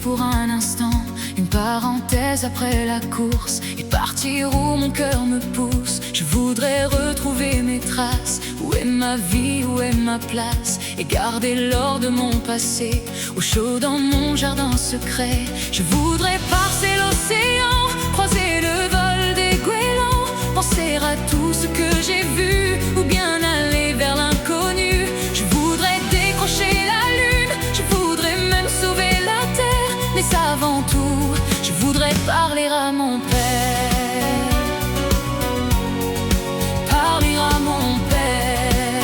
pour un instant, une parenthèse après la course, et partir où mon cœur me pousse. Je voudrais retrouver mes traces. Où est ma vie, où est ma place? Et garder l'or de mon passé au chaud dans mon jardin secret. Je voudrais passer l'océan, croiser le vol des goélands, penser à tout ce que j'ai vu, ou bien aller vers l'inconnu. Je voudrais décrocher la lune, je voudrais même sauver la terre, mais avant tout, je voudrais parler à mon père. Parler à mon père.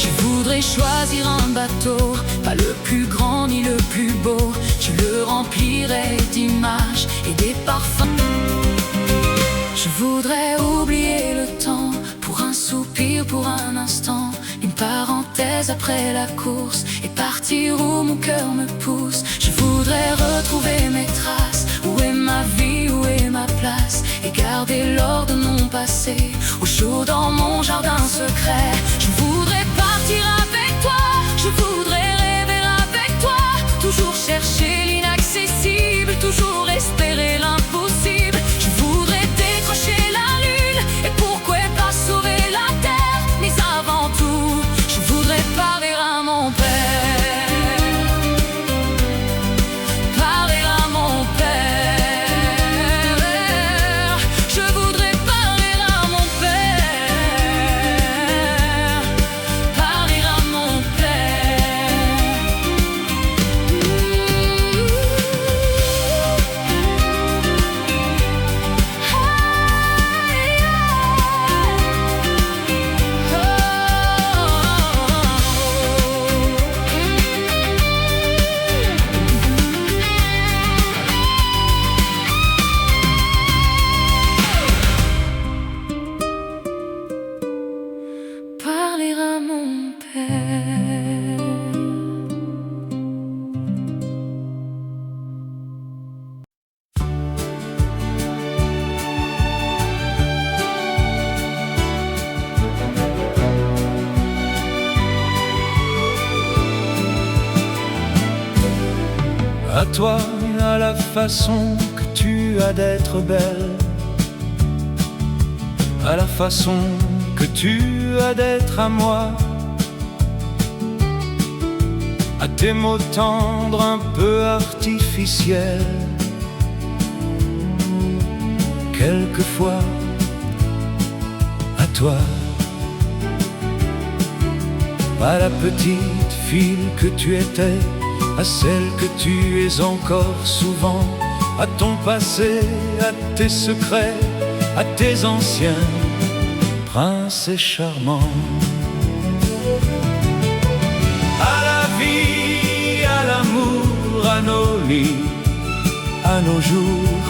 Je voudrais choisir un bateau, pas le plus grand ni le plus beau. Je le remplirai d'images et des parfums. Je voudrais oublier le temps, pour un soupir, pour un instant, une parenthèse après la course, et partir où mon cœur me pousse. Je voudrais retrouver mes traces. Où est ma vie, où est ma place? Et garder l'or de mon passé au chaud dans mon jardin secret. Je voudrais partir avec toi, je voudrais rêver avec toi, toujours chercher l'inaccessible, toujours espérer l'impossible. Je voudrais décrocher la lune, et pourquoi pas sauver la terre, mais avant tout, je voudrais parler à mon père. Parler à mon père. Je voudrais parler à mon père. Parler à mon père. Parler à mon père. À toi, à la façon que tu as d'être belle, à la façon que tu as d'être à moi, à tes mots tendres un peu artificiels. Quelquefois, à toi, à la petite fille que tu étais, à celle que tu es encore souvent, à ton passé, à tes secrets, à tes anciens princes charmants. À la vie, à l'amour, à nos lits, à nos jours,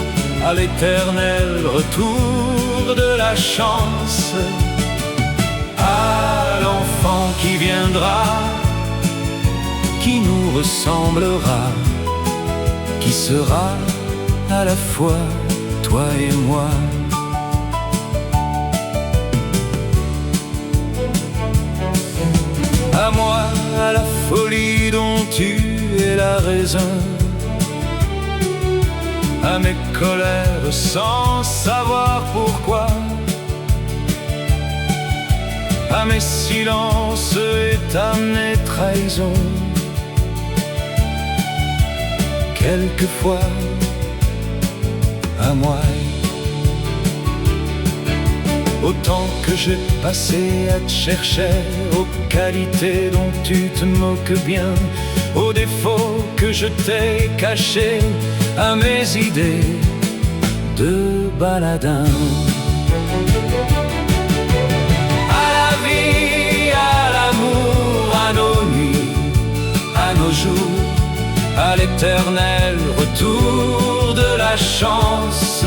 à l'éternel retour de la chance, à l'enfant qui viendra, qui nous ressemblera, qui sera à la fois toi et moi. À moi, à la folie dont tu es la raison, à mes colères sans savoir pourquoi, à mes silences et à mes trahisons. Quelquefois, à moi, autant que j'ai passé à te chercher, aux qualités dont tu te moques bien, aux défauts que je t'ai cachés, à mes idées de baladin. À la vie, à l'amour, à nos nuits, à nos jours, à l'éternel retour de la chance,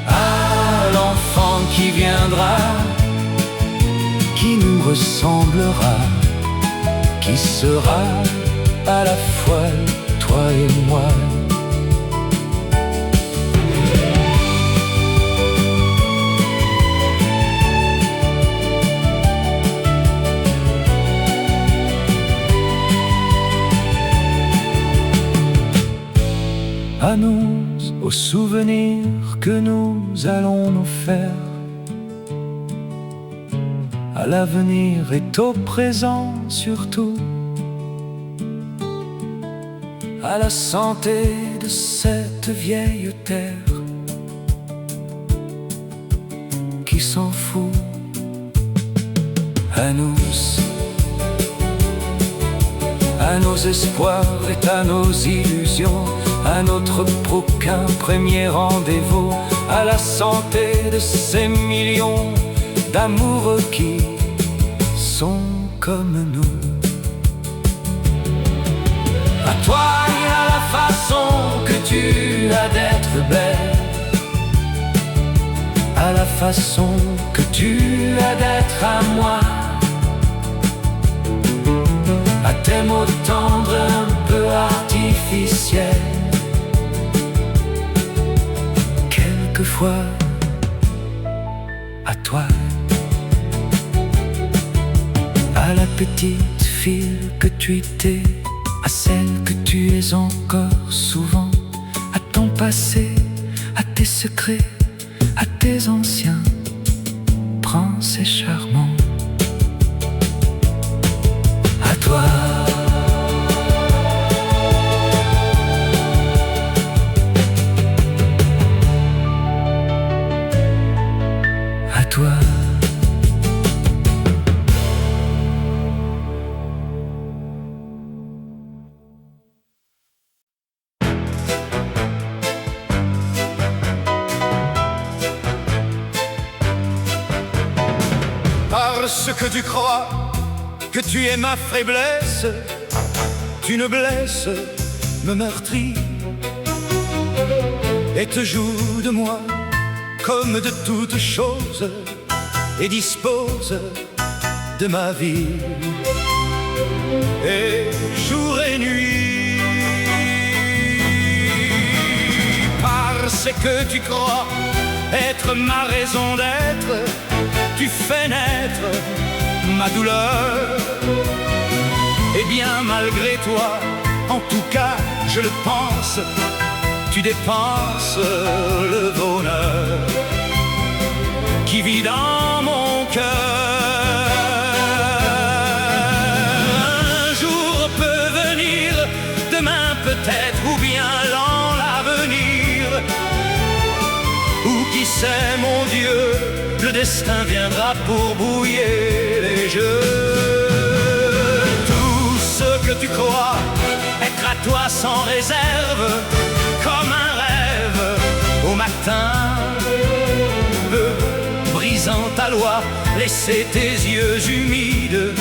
à l'enfant qui viendra, qui nous ressemblera, qui sera à la fois toi et moi. souvenirs que nous allons nous faire, à l'avenir et au présent surtout, à la santé de cette vieille terre qui s'en fout, à nous, à nos espoirs et à nos illusions, à notre prochain premier rendez-vous, à la santé de ces millions d'amoureux qui sont comme nous. À toi et à la façon que tu as d'être belle, à la façon que tu as d'être à moi, à tes mots tendres un peu artificiels, quelquefois à toi, à la petite fille que tu étais, à celle que tu es encore souvent, à ton passé, à tes secrets, à tes anciens princes charmants. À toi, à toi. Parce que tu crois que tu es ma faiblesse, tu ne blesses, me meurtris et te joues de moi comme de toutes choses et dispose de ma vie. Et jour et nuit, parce que tu crois être ma raison d'être, tu fais naître ma douleur. Et bien malgré toi, en tout cas je le pense, tu dépenses le bonheur qui vit dans mon cœur. Un jour peut venir, demain peut-être, ou bien dans l'avenir, ou qui sait mon Dieu, le destin viendra pour brouiller les jeux. Tout ce que tu crois être à toi sans réserve, comme un rêve au matin, brisant ta loi, laisser tes yeux humides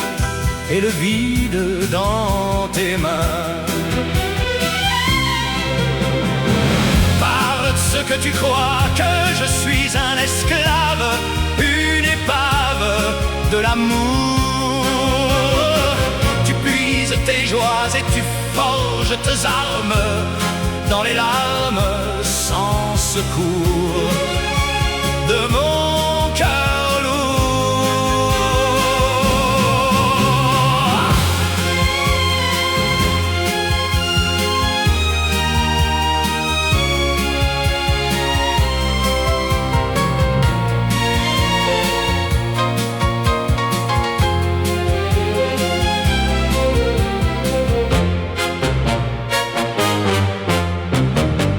et le vide dans tes mains. Parce que tu crois que je suis un esclave, une épave de l'amour, tu puises tes joies et tu forges tes armes dans les larmes sans secours de mon cœur lourd.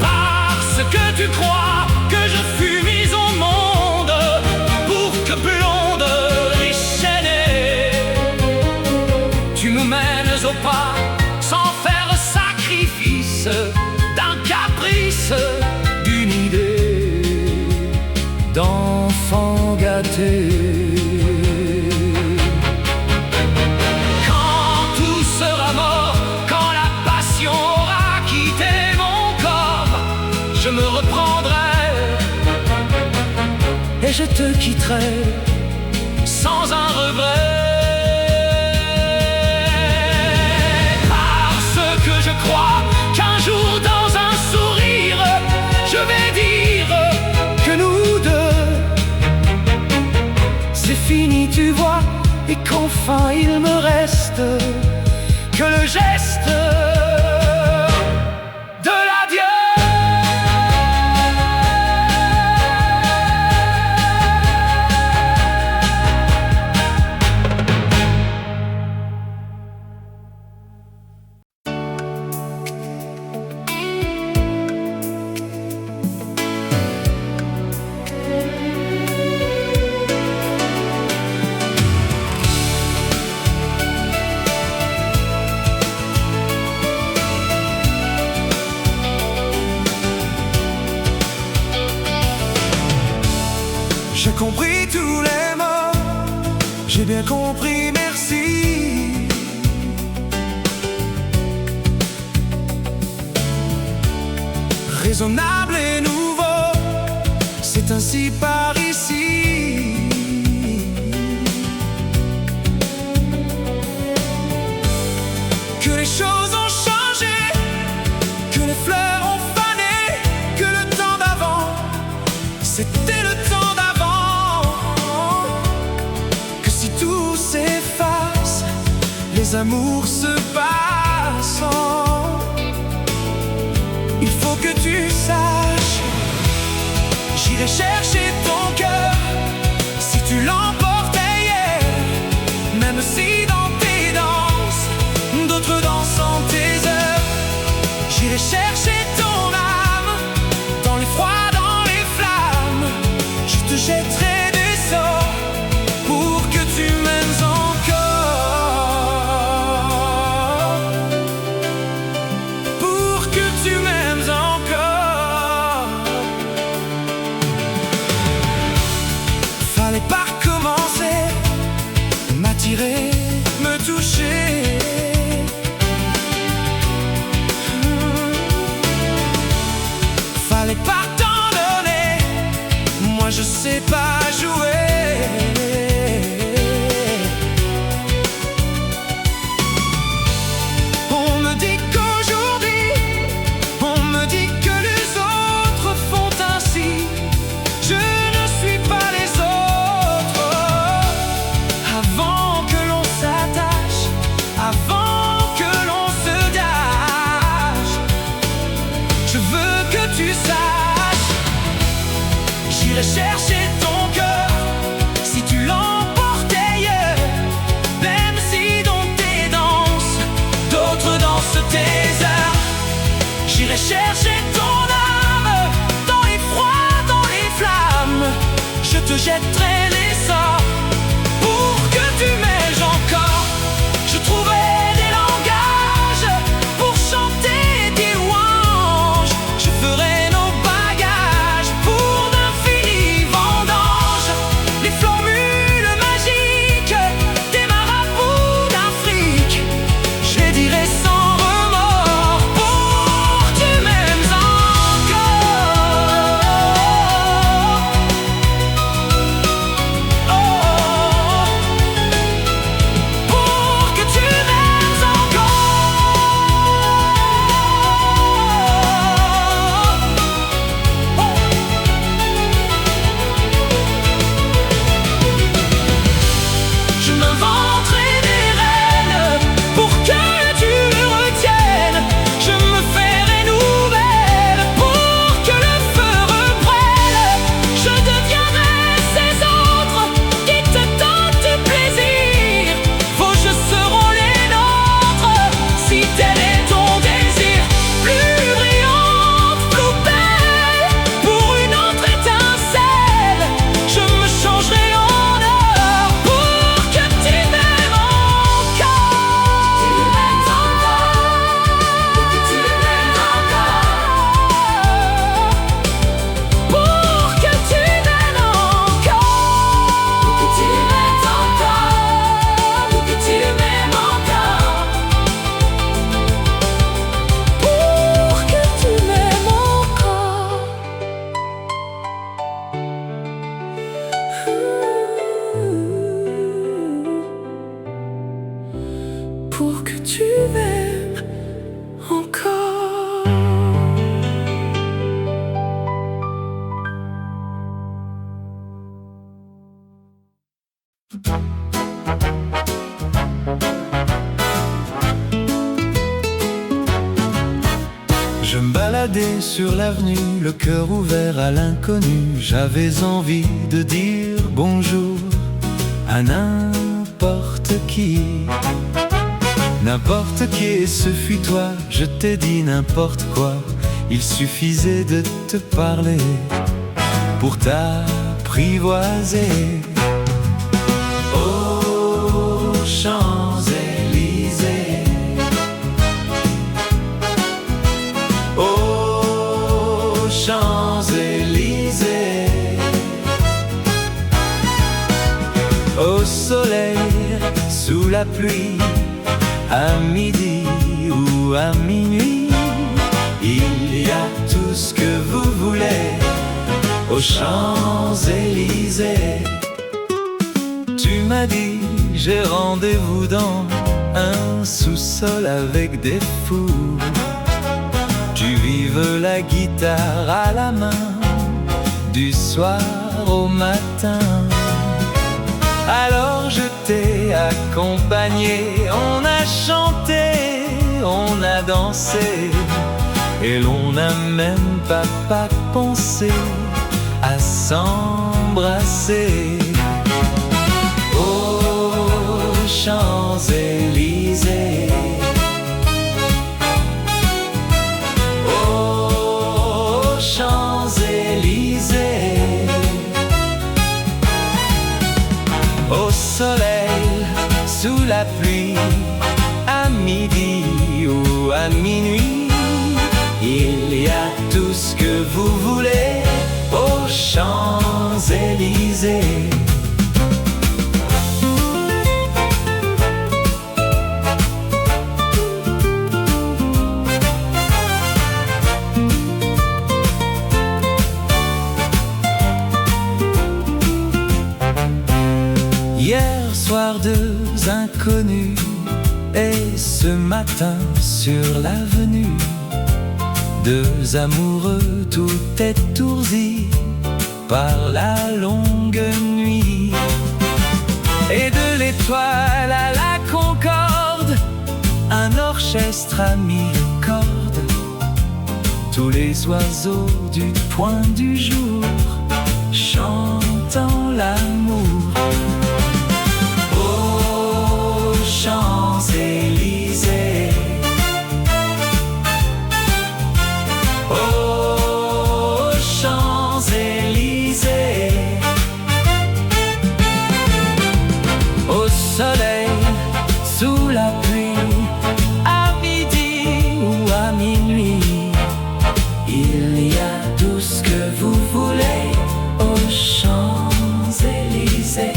Parce que tu crois que je fus mis au monde pour que blonde, riche aînée, tu me mènes au pas sans faire sacrifice d'un caprice, d'une idée d'enfant gâté. Quand tout sera mort, quand la passion aura quitté mon corps, je me reprendrai et je te quitterai sans un regret. Parce que je crois qu'un jour dans un sourire, je vais dire que nous deux, c'est fini tu vois, et qu'enfin il me reste que le geste de l'adieu. J'ai compris tous les mots, j'ai bien compris, merci. Raisonnable et nouveau, c'est ainsi par ici. Que les choses ont changé, que les fleurs ont fané, que le temps d'avant, c'était le temps d'avant. Que si tout s'efface, les amours se passent. Il faut que tu saches, j'irai chercher ton cœur si tu l'emportais hier. Même si dans tes danses, d'autres dansent en tes heures. J'irai chercher ton âme, dans les froids, dans les flammes. Je te jetterai des sorts pour que tu m'aimes encore. Pour que tu m'aimes encore. Fallait pas recommencer, m'attirer, me toucher. Fallait pas t'en donner, moi je sais pas jouer. On me dit qu'aujourd'hui, on me dit que les autres font ainsi. Je ne suis pas les autres. Avant que l'on s'attache, avant que l'on se gâche, je veux que tu saches, j'irai chercher ton cœur si tu l'emportais hier. Même si dans tes danses, d'autres dansent tes heures. J'irai chercher ton âme, dans les froids, dans les flammes. Je te jetterai les sorts pour que tu m'aimes encore. Je trouverai des langages pour chanter tes louanges. Je ferai nos bagages pour d'infinis vendanges. Les formules magiques des marabouts d'Afrique, je les dirai sans remords pour que tu m'aimes encore. Oh, pour que tu m'aimes Je m'inventerai des rênes pour que tu le retiennes. Je me ferai nouvelle pour que le feu reprenne. Je deviendrai ces autres qui te donnent du plaisir. Vos jeux seront les nôtres si tel est ton désir. Plus brillante, plus belle, pour une autre étincelle. Je me changerai en or pour que tu m'aimes encore. Tu m'aimes encore. Pour que tu m'aimes encore. Pour que tu m'aimes encore. Pour que tu m'aimes encore. Pour que tu m'aimes encore. Pour que tu m'aimes encore. Pour que tu m'aimes encore. Je me baladais sur l'avenue, le cœur ouvert à l'inconnu. J'avais envie de dire bonjour à n'importe qui. N'importe qui, et ce fut toi. Je t'ai dit n'importe quoi. Il suffisait de te parler pour t'apprivoiser. Aux Champs-Élysées, aux Champs-Élysées, la pluie, à midi ou à minuit. Il y a tout ce que vous voulez aux Champs-Élysées. Tu m'as dit, j'ai rendez-vous dans un sous-sol avec des fous. Tu vives la guitare à la main, du soir au matin. Alors je t'ai accompagné, on a chanté, on a dansé, et l'on n'a même pas pensé à s'embrasser. Aux Champs-Élysées, aux Champs-Élysées, au soleil, sous la pluie, à midi ou à minuit. Il y a tout ce que vous voulez aux Champs-Élysées. Hier soir, deux inconnus, et ce matin sur l'avenue, deux amoureux tout étourdis par la longue nuit. Et de l'étoile à la concorde, un orchestre a mis les cordes. Tous les oiseaux du point du jour chantant l'amour. Aux Champs-Élysées, aux Champs-Élysées, au soleil, sous la pluie, à midi ou à minuit. Il y a tout ce que vous voulez aux Champs-Élysées.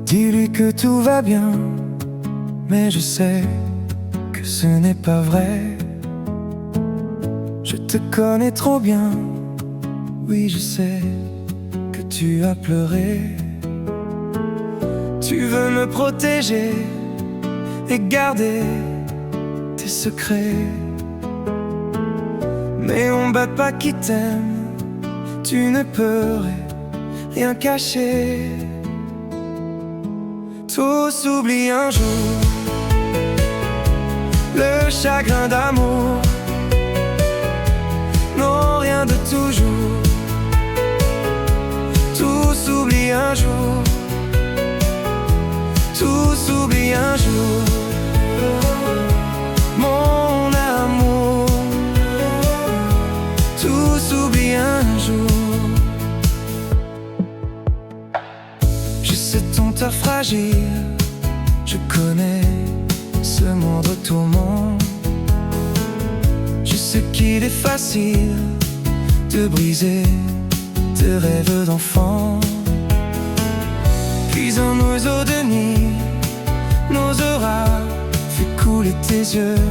Dis-lui que tout va bien, mais je sais que ce n'est pas vrai. Je te connais trop bien, oui je sais que tu as pleuré. Tu veux me protéger et garder tes secrets, mais on bat pas qui t'aime, tu ne peux rien cacher. Tous oublient un jour le chagrin d'amour, non rien de toujours. Tous oublient un jour, tous oublient un jour mon amour. Tous oublient un jour. Je sais ton cœur fragile, je connais ce moindre tourment. Je sais qu'il est facile de briser tes rêves d'enfant. Puis un oiseau de nuit n'osera fait couler tes yeux.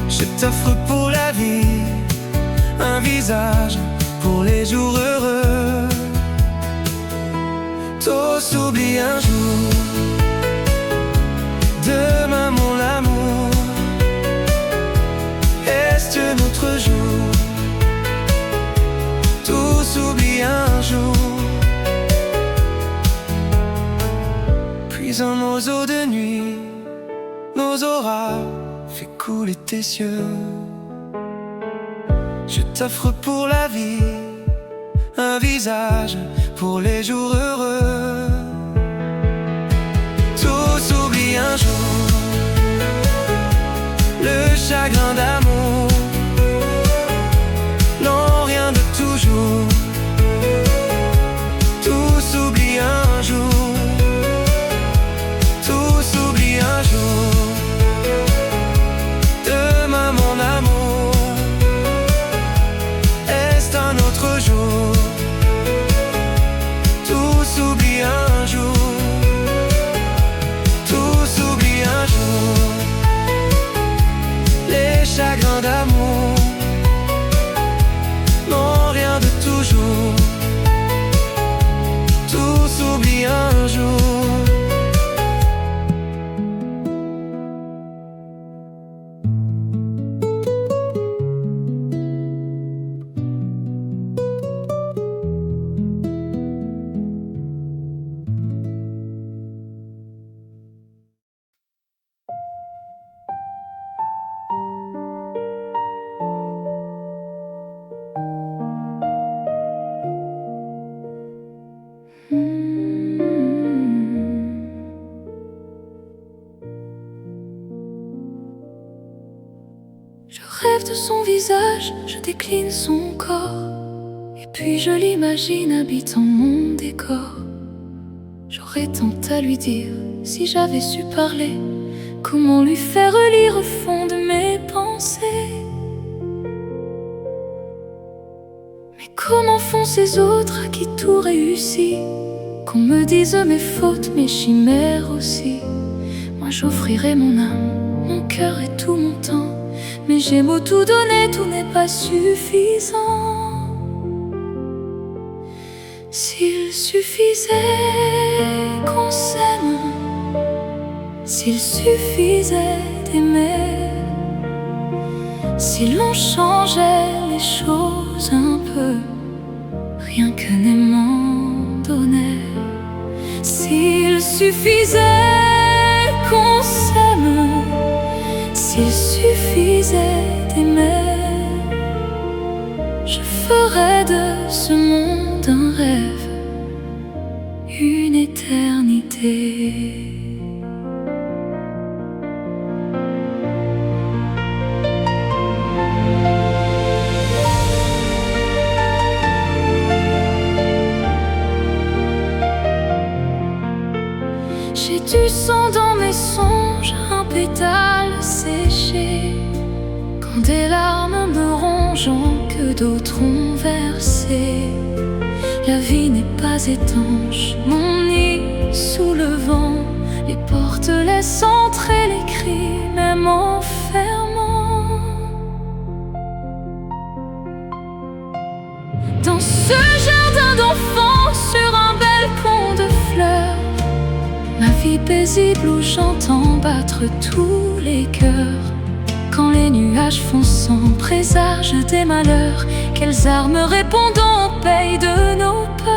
Je t'offre pour la vie un visage pour les jours heureux. Tous oublient un jour, demain mon amour, est-ce notre jour? Tous oublient un un oiseau de nuit, nos auras fait couler tes cieux. Je t'offre pour la vie un visage pour les jours heureux. Tous oublient un jour le chagrin d'amour. Non, rien de toujours. Tous oublient un jour. Tous oublient un jour. Demain mon amour, est-ce un autre jour? Tous oublient un jour. Tous oublient un jour les chagrins d'amour. Non, rien de toujours. Tous oublient un jour. Je rêve de son visage, je décline son corps, et puis je l'imagine habitant mon décor. J'aurais tant à lui dire si j'avais su parler. Comment lui faire lire au fond de mes pensées? Mais comment font ces autres à qui tout réussit? Qu'on me dise mes fautes, mes chimères aussi. Moi j'offrirai mon âme, mon cœur et tout mon temps. Mais j'ai beau tout donner, tout n'est pas suffisant. S'il suffisait qu'on s'aime, s'il suffisait d'aimer, si l'on changeait les choses un peu, rien que n'aimant donner. S'il suffisait qu'on s'aime, s'il suffisait d'aimer, je ferais de ce monde un rêve, une éternité. J'ai du sang dans mes songes, un pétale séché, quand des larmes me rongeant que d'autres ont versé. La vie n'est pas étanche, mon nid sous le vent, les portes laissent entrer les cris, même en fermant. Dans ce jardin d'enfants, sur un bel pont de fleurs, ma vie paisible où j'entends battre tous les cœurs. Quand les nuages foncent présagent des malheurs, quelles armes répondant au pays de nos peurs?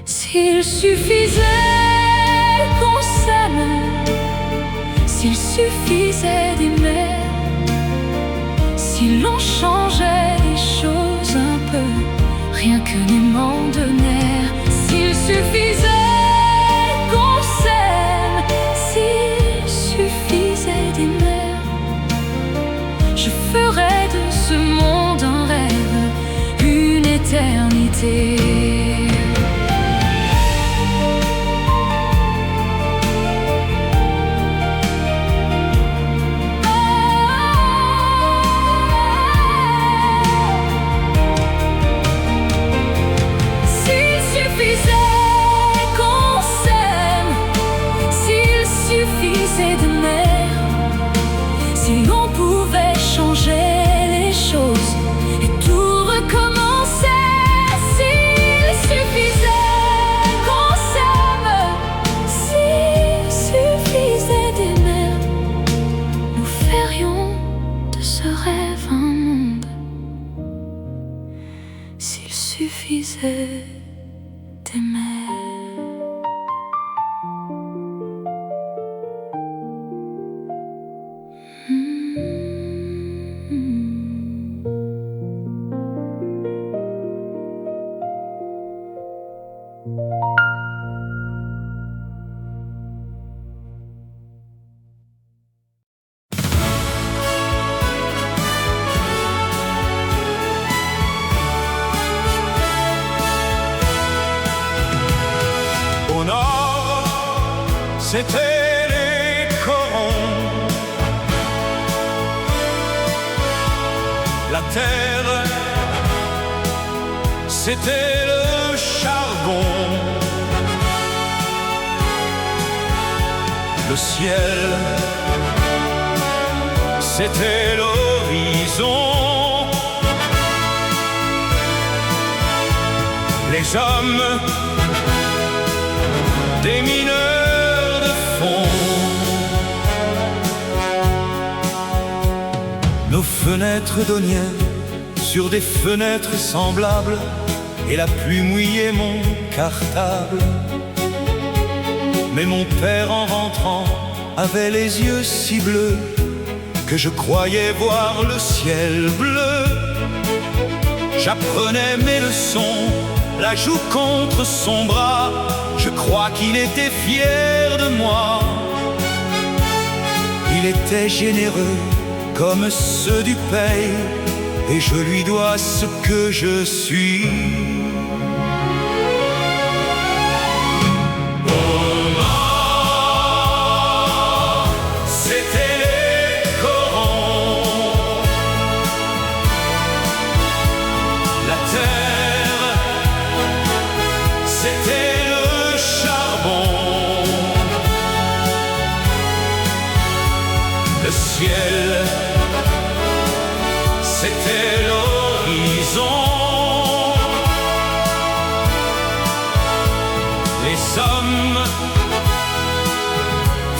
S'il suffisait qu'on s'aime, s'il suffisait d'aimer, si l'on changeait les choses un peu, rien que n'aimant donner. S'il suffisait qu'on s'aime, s'il suffisait d'aimer, je ferais de ce monde un rêve, une éternité. Si on pouvait changer les choses et tout recommencer, s'il suffisait qu'on s'aime, s'il suffisait d'aimer, nous ferions de ce rêve un monde. S'il suffisait d'aimer. terre, c'était le charbon. Le ciel, c'était l'horizon. Les hommes, des mineurs de fond. Nos fenêtres donnières sur des fenêtres semblables, et la pluie mouillait mon cartable. Mais mon père en rentrant avait les yeux si bleus que je croyais voir le ciel bleu. J'apprenais mes leçons, la joue contre son bras. Je crois qu'il était fier de moi. Il était généreux comme ceux du pays, et je lui dois ce que je suis. C'était l'horizon. Les hommes,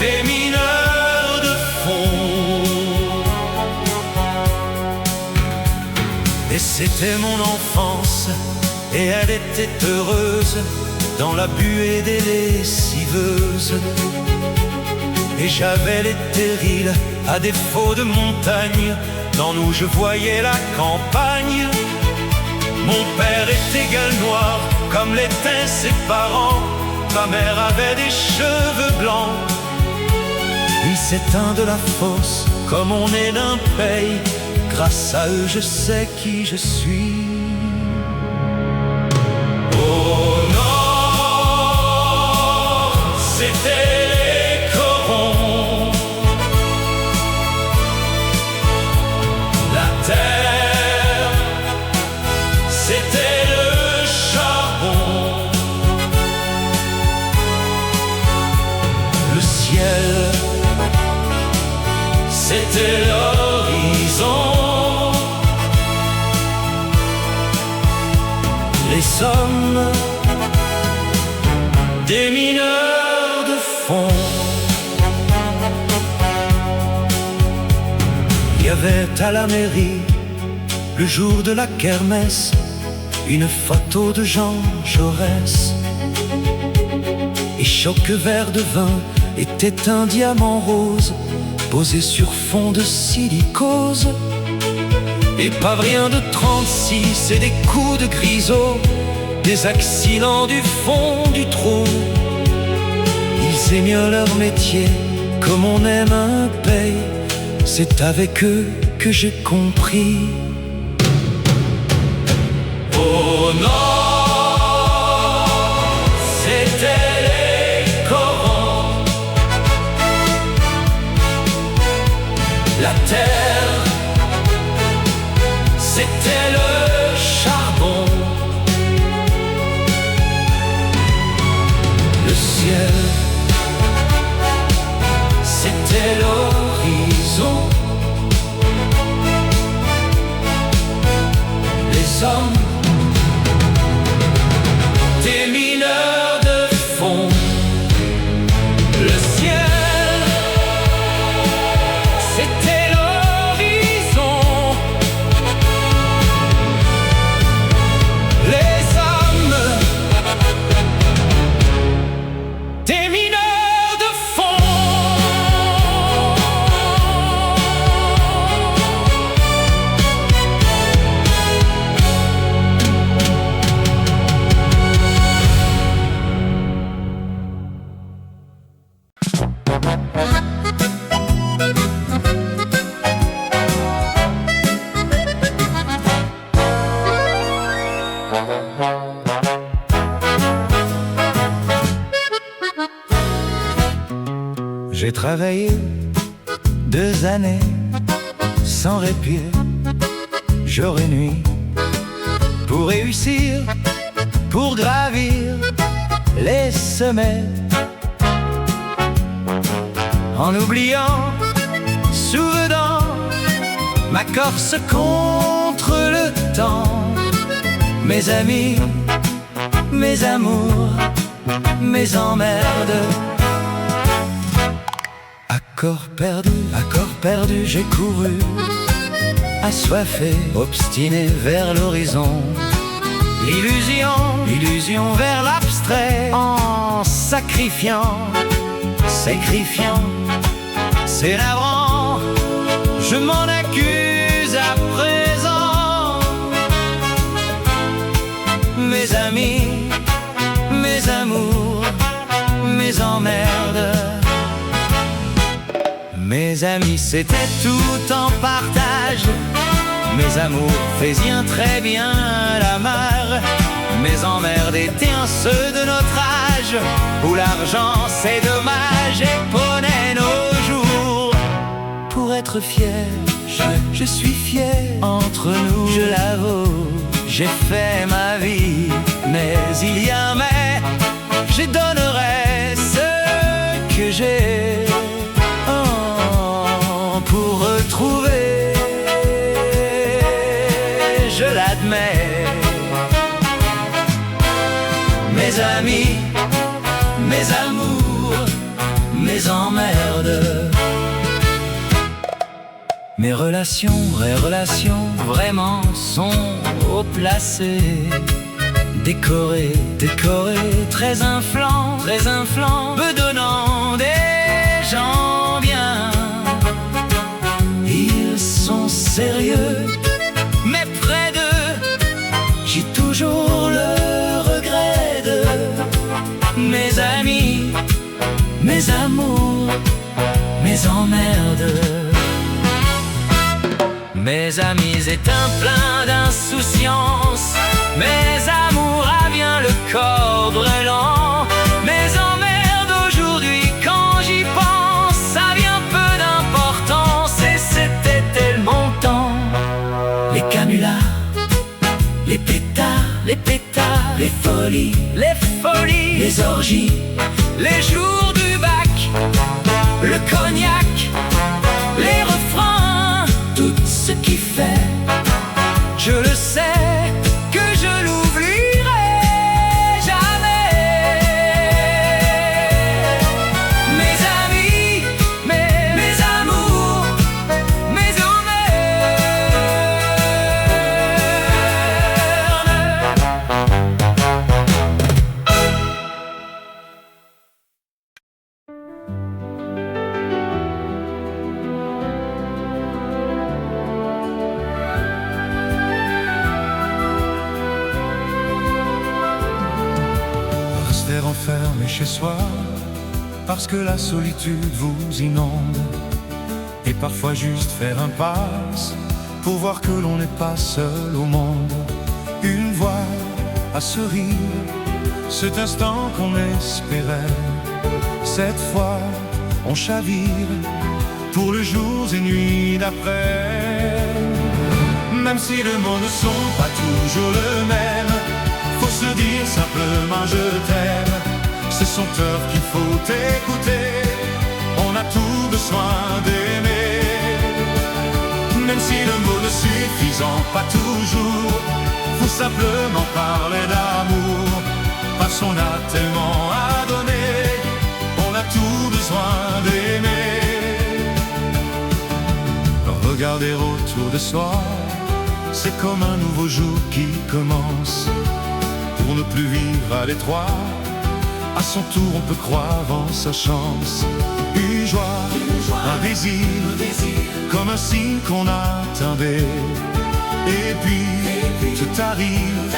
des mineurs de fond. Et c'était mon enfance, et elle était heureuse dans la buée des lessiveuses. Et j'avais les terrils à défaut de montagne. Dans nous je voyais la campagne. Mon père était galnois comme l'étaient ses parents. Ma mère avait des cheveux blancs. Il s'éteint de la fosse comme on est d'un pays. Grâce à eux je sais qui je suis. Au nord, c'était c'était l'horizon. Les hommes, des mineurs de fond. Il y avait à la mairie, le jour de la kermesse, une photo de Jean Jaurès. Et chaque verre de vin était un diamant rose posé sur fond de silicose. Et pas rien de 36 et des coups de grisot, des accidents du fond du trou. Ils aimaient leur métier comme on aime un pays. C'est avec eux que j'ai compris. Au nord, c'était les corons. La terre, c'était le charbon. Le ciel, c'était l'horizon. Les hommes, des mineurs de fond. Le ciel, c'était l'horizon. Les hommes, des mineurs de fond. J'ai travaillé 2 années sans répit. jour et nuit, pour réussir, pour gravir les sommets, en oubliant, souvenant ma corse contre le temps. Mes amis, mes amours, mes emmerdes. À corps perdu, j'ai couru, assoiffé, obstiné vers l'horizon. L'illusion vers l'abstrait, en sacrifiant, c'est navrant, je m'en accuse à présent. Mes amis, mes amours, mes emmerdes. Mes amis, c'était tout en partage. Mes amours faisaient très bien la mar. Mes emmerdes étaient ceux de notre âge, où l'argent c'est dommage éponait nos jours. Pour être fier, je suis fier. Entre nous, je l'avoue, j'ai fait ma vie. Mais il y a un mais, je donnerai ce que j'ai pour retrouver, je l'admets, mes amis, mes amours, mes emmerdes. Mes relations, vraies relations, vraiment sont haut placées, décorées, très inflants, me donnant des gens bien. Ils sont sérieux, mais près d'eux, j'ai toujours le regret de mes amis, mes amours, mes emmerdes. Mes amis éteints pleins d'insouciance, mes amours à bien le corps brûlant, mes emmerdes aujourd'hui quand j'y pense, ça vient peu d'importance et c'était tellement temps. Les canulars, les pétards, les folies, les orgies, les jours du bac, le cognac, les refrains, tout ce qui fait, je le sais, que je l'oublierai jamais. Mes amis, mes amours, mes emmerdes. Enfermé chez soi, parce que la solitude vous inonde, et parfois juste faire un pas pour voir que l'on n'est pas seul au monde. Une voix à ce rire, cet instant qu'on espérait. Cette fois on chavire pour les jours et nuits d'après. Même si les mots ne sont pas toujours le même, faut se dire simplement je t'aime. C'est son cœur qu'il faut écouter, on a tout besoin d'aimer. Même si le mot ne suffisant pas toujours, faut simplement parler d'amour. Parce qu'on a tellement à donner, on a tout besoin d'aimer. Regarder autour de soi, c'est comme un nouveau jour qui commence. Pour ne plus vivre à l'étroit, à son tour on peut croire en sa chance. Une joie, un désir, comme un signe qu'on attendait. Et puis tout arrive,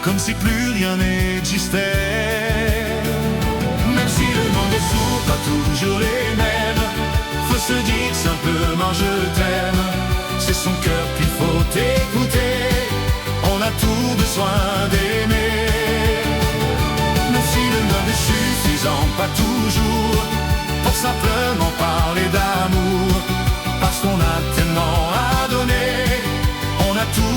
comme si plus rien n'existait. Même si le monde ne sont pas toujours les mêmes, faut se dire simplement je t'aime. C'est son cœur qu'il faut écouter, on a tout besoin d'aimer. Même si le monde est suffisant, pas toujours, pour simplement parler d'amour. Parce qu'on a tellement à donner, on a tout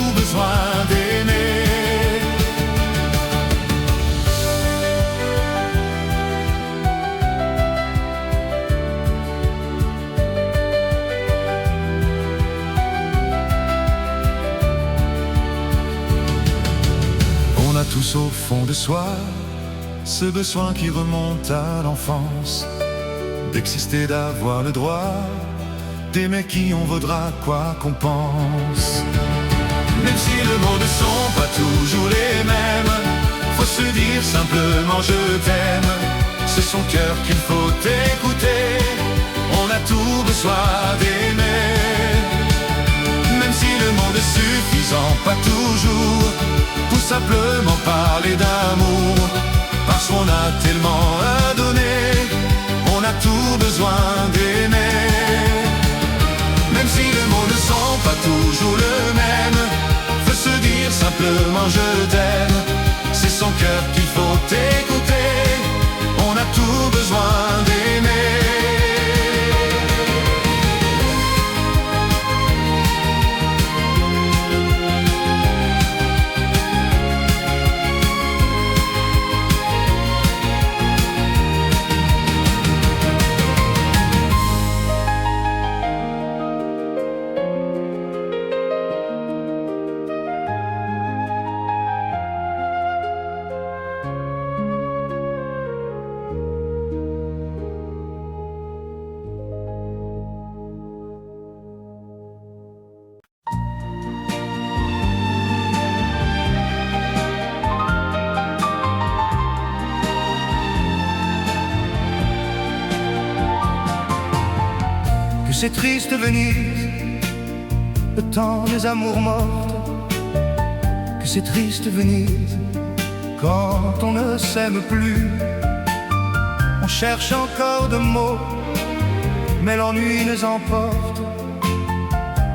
tous au fond de soi, ce besoin qui remonte à l'enfance, d'exister, d'avoir le droit d'aimer qui on vaudra quoi qu'on pense. Même si les mots ne sont pas toujours les mêmes, faut se dire simplement je t'aime. C'est son cœur qu'il faut écouter, on a tout besoin d'aimer. Même si le monde est suffisant, pas toujours, pour simplement parler d'amour, parce qu'on a tellement à donner, on a tout besoin d'aimer. Même si les mots ne sont pas toujours le même, faut se dire simplement je t'aime. C'est son cœur qu'il faut écouter, on a tout besoin d'aimer. C'est triste Venise, le temps des amours mortes. Que c'est triste Venise, quand on ne s'aime plus. On cherche encore de mots, mais l'ennui nous emporte.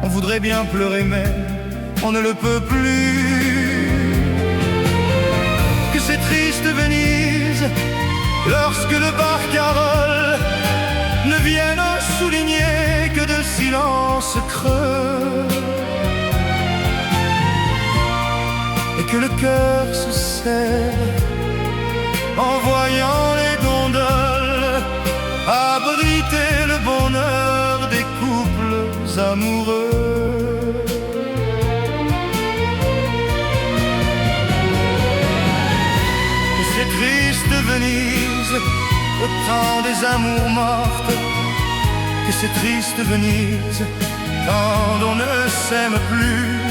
On voudrait bien pleurer mais on ne le peut plus. Que c'est triste Venise, lorsque le barcarolle ne vienne souligner que de silence creux, et que le cœur se serre en voyant les gondoles abriter le bonheur des couples amoureux. Et c'est triste Venise, au temps des amours mortes. Que c'est triste Venise, quand on ne s'aime plus.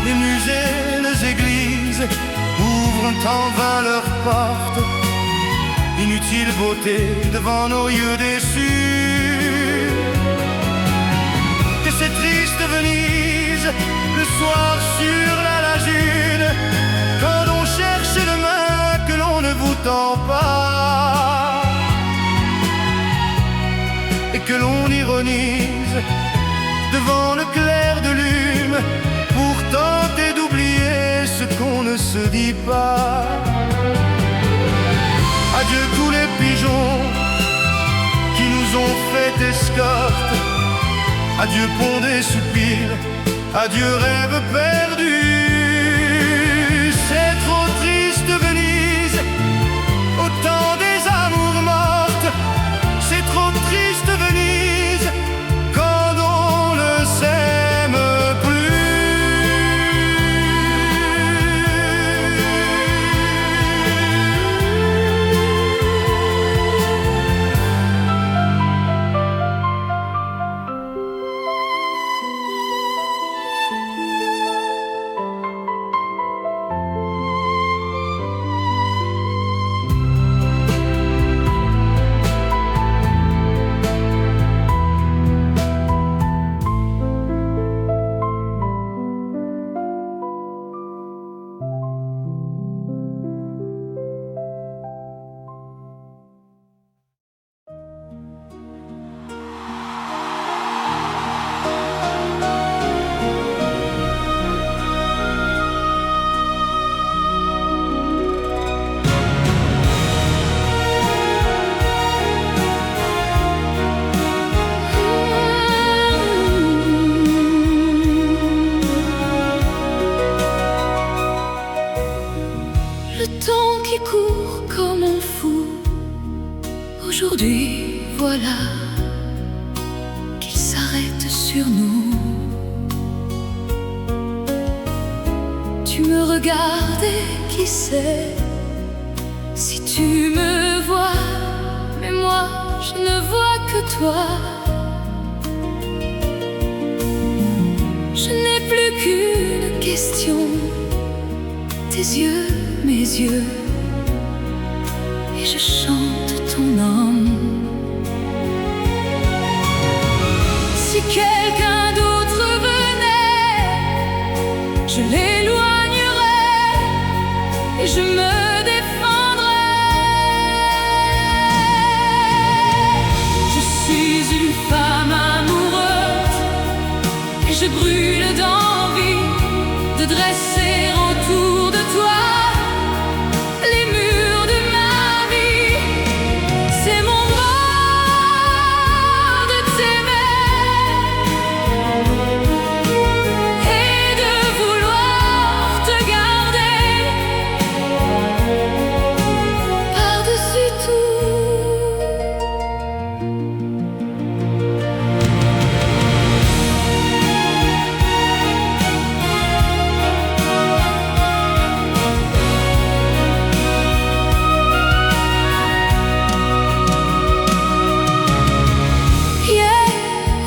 Les musées, les églises ouvrent en vain leurs portes. Inutile beauté devant nos yeux déçus. Que c'est triste Venise, le soir sur la lagune, quand on cherche le main que l'on ne vous tend pas, et que l'on ironise devant le clair de lune, pour tenter d'oublier ce qu'on ne se dit pas. Adieu tous les pigeons qui nous ont fait escorte. Adieu pont des soupirs, adieu rêve perdu. C'est trop triste Venise, au temps des amours mortes. C'est trop triste Venise, quand on ne s'aime plus. Aujourd'hui, voilà qu'il s'arrête sur nous. Tu me regardes et qui sait si tu me vois, mais moi je ne vois que toi. Je n'ai plus qu'une question, tes yeux, mes yeux, et je chante ton nom. Si quelqu'un d'autre venait, je l'éloignerais et je me défendrais. Je suis une femme amoureuse et je brûle d'envie de dresser autour de toi les murs de ma vie. C'est mon droit de t'aimer et de vouloir te garder par-dessus tout.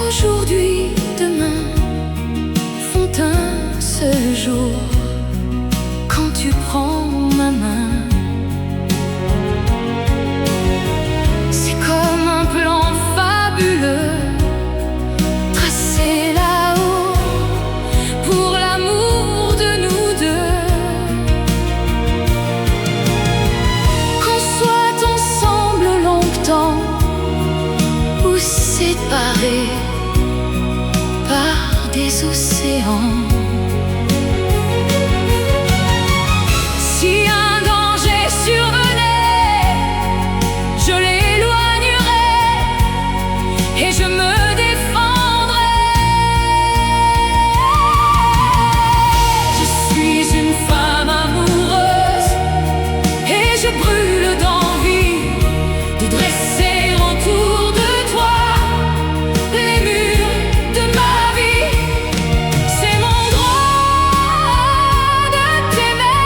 Aujourd'hui, demain, font un seul jour quand tu prends ma main. C'est comme un plan fabuleux tracé là-haut pour l'amour de nous deux. Qu'on soit ensemble longtemps ou séparés par des océans. Si un danger survenait, je l'éloignerais et je me défendrais. Je suis une femme amoureuse et je brûle d'envie de dresser autour de toi les murs de ma vie. C'est mon droit de t'aimer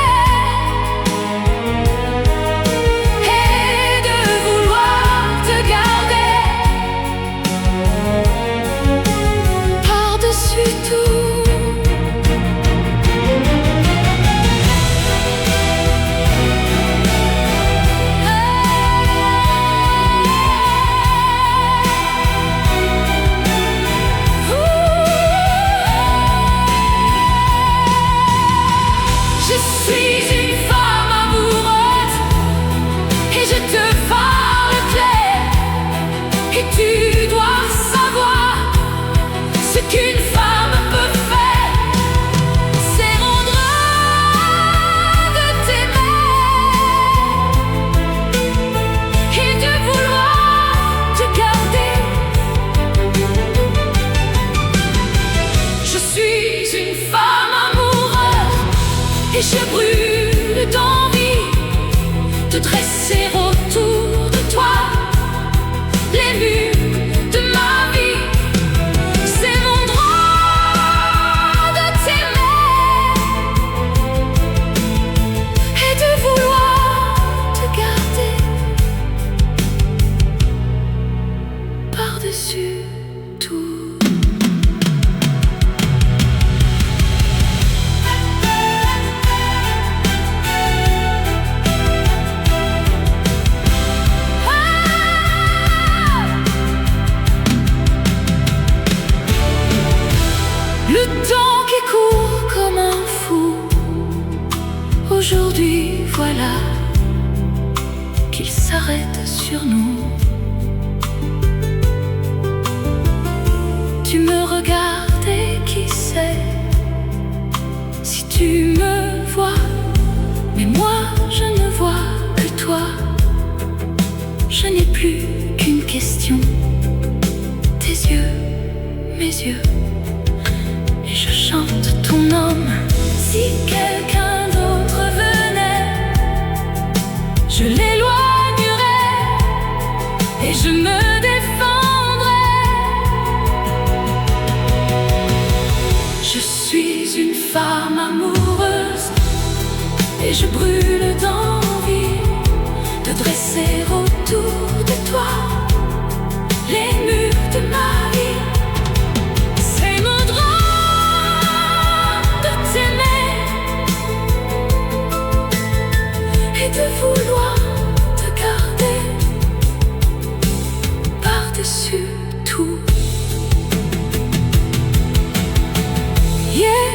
et de vouloir te garder par-dessus tout. Je suis une femme amoureuse et je te parle clair. Et tu dois savoir ce qu'une femme peut faire. C'est mon droit de t'aimer et de vouloir te garder. Je suis une femme amoureuse et je brûle d'envie de dresser autour de toi les murs de ma vie. C'est mon droit de t'aimer et de vouloir te garder par-dessus tout. Le temps qui court comme un fou, aujourd'hui voilà qu'il s'arrête sur nous. Tu me regardes et qui sait si tu me vois, mais moi je ne vois que toi. Je n'ai plus qu'une question, tes yeux, mes yeux, et je chante ton nom. Si quelqu'un d'autre venait, je l'éloignerais et je me défendrais. Je suis une femme amoureuse et je brûle d'envie de dresser autour de toi les murs de ma vie. C'est mon droit de t'aimer et de vouloir te garder par-dessus tout. Hier,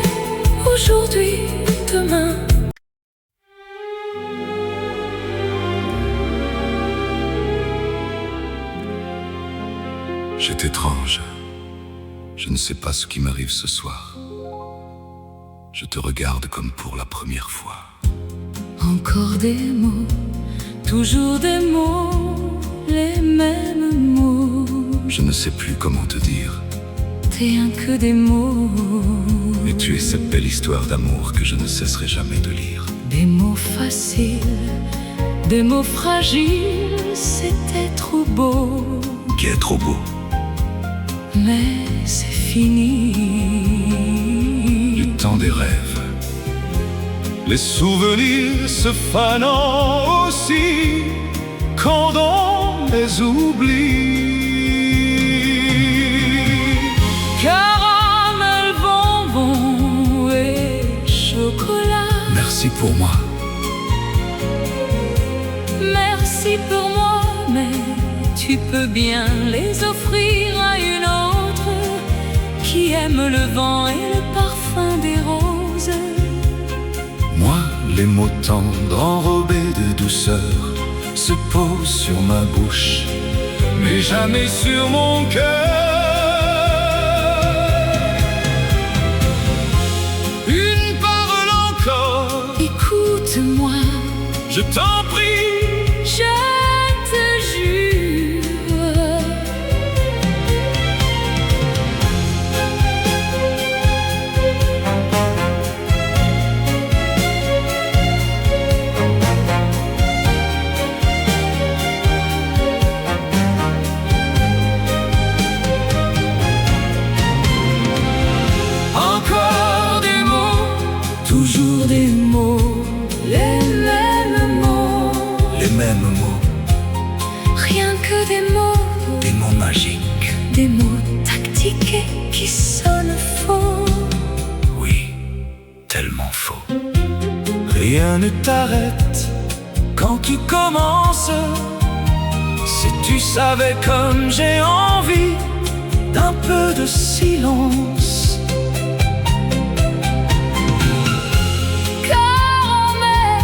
aujourd'hui, demain. C'est étrange. Je ne sais pas ce qui m'arrive ce soir. Je te regarde comme pour la première fois. Encore des mots, toujours des mots, les mêmes mots. Je ne sais plus comment te dire. T'es un que des mots. Et tu es cette belle histoire d'amour que je ne cesserai jamais de lire. Des mots faciles, des mots fragiles, c'était trop beau. Qui est trop beau. Mais c'est fini. Du temps des rêves, Les souvenirs se fanant aussi quand on les oublie. Caramel, bonbon et chocolat. merci pour moi. Merci pour moi, mais tu peux bien les offrir à une autre qui aime le vent et le parfum des roses. Moi, les mots tendres enrobés de douceur se posent sur ma bouche, Mais jamais sur mon cœur. Une parole encore, Écoute-moi, je t'en prie. je te jure. Encore des mots, Toujours des mots, les mêmes mots. les mêmes mots, Rien que des mots, des mots magiques. des mots tactiques et qui sonnent faux. Oui, tellement faux. rien ne t'arrête quand tu commences. Si tu savais comme j'ai envie d'un peu de silence. Caramel,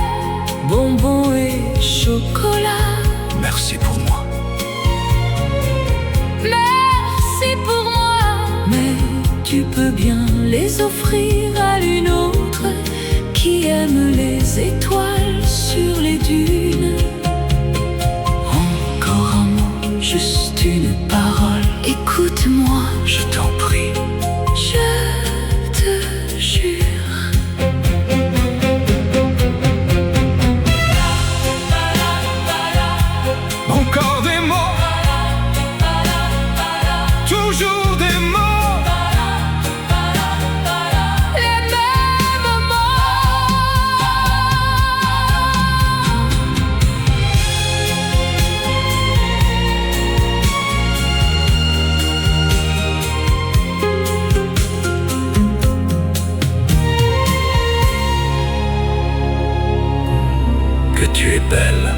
bonbon et chocolat. Merci pour moi. Merci pour moi, mais tu peux bien les offrir à une autre qui aime les étoiles sur les dunes. Encore un mot, juste une parole. Écoute-moi, Je t'en prie. je te jure. Encore des mots, toujours des mots, Les mêmes Que tu es belle.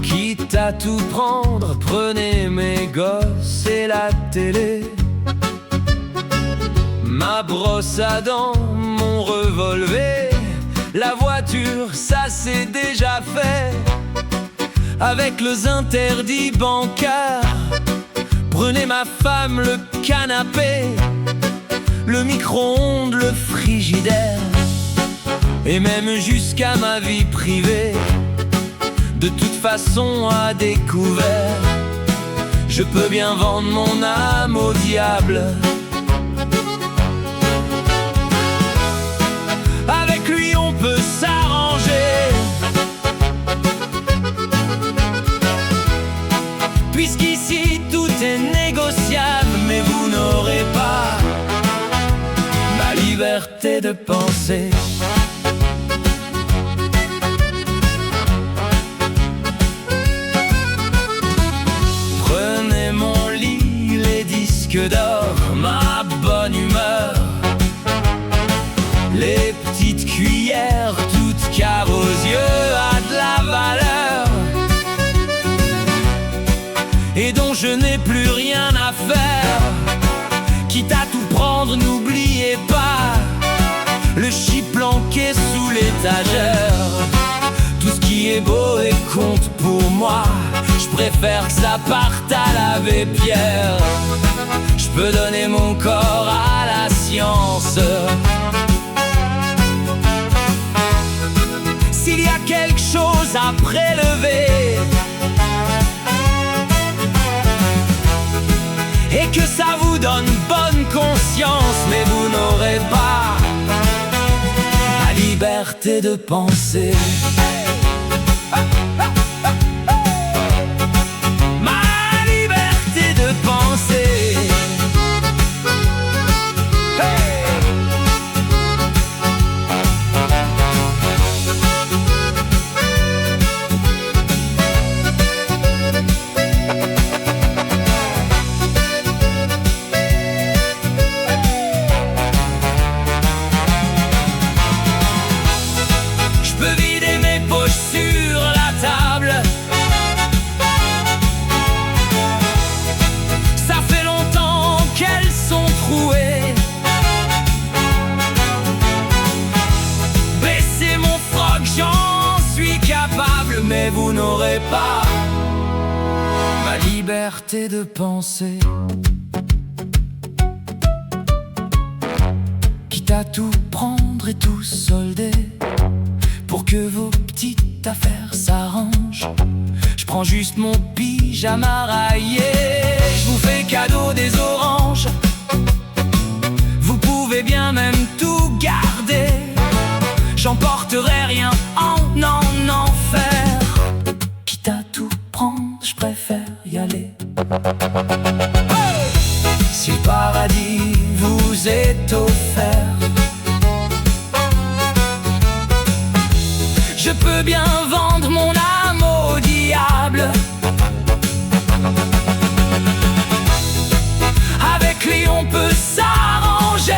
Quitte à tout prendre, prenez mes gosses et la télé, ma brosse à dents, mon revolver, la voiture, ça c'est déjà fait. Avec les interdits bancaires, prenez ma femme, le canapé, le micro-ondes, le frigidaire, et même jusqu'à ma vie privée. De toute façon à découvert, Je peux bien vendre mon âme au diable. Avec lui on peut s'arranger, puisqu'ici tout est négociable. Mais vous n'aurez pas ma liberté de penser. Prenez mon lit, les disques d'or, ma bonne humeur, les petites cuillères toutes caves aux yeux à de la valeur, et dont je n'ai plus rien à faire. Quitte à tout prendre, n'oubliez pas le chip planqué sous l'étagère. Tout ce qui est beau et compte pour moi, je préfère que ça parte à l'abbé Pierre. Je peux donner mon corps à la science. S'il y a quelque chose à prélever et que ça vous donne bonne conscience, mais vous n'aurez pas la liberté de penser. Ma liberté de penser. Mais vous n'aurez pas ma liberté de penser. Quitte à tout prendre et tout solder, pour que vos petites affaires s'arrangent, je prends juste mon pyjama raillé. Je vous fais cadeau des oranges, vous pouvez bien même tout garder. J'emporterai rien en enfer. Quitte à tout prendre, je préfère y aller. Si le paradis vous est offert, je peux bien vendre mon âme au diable. Avec lui on peut s'arranger,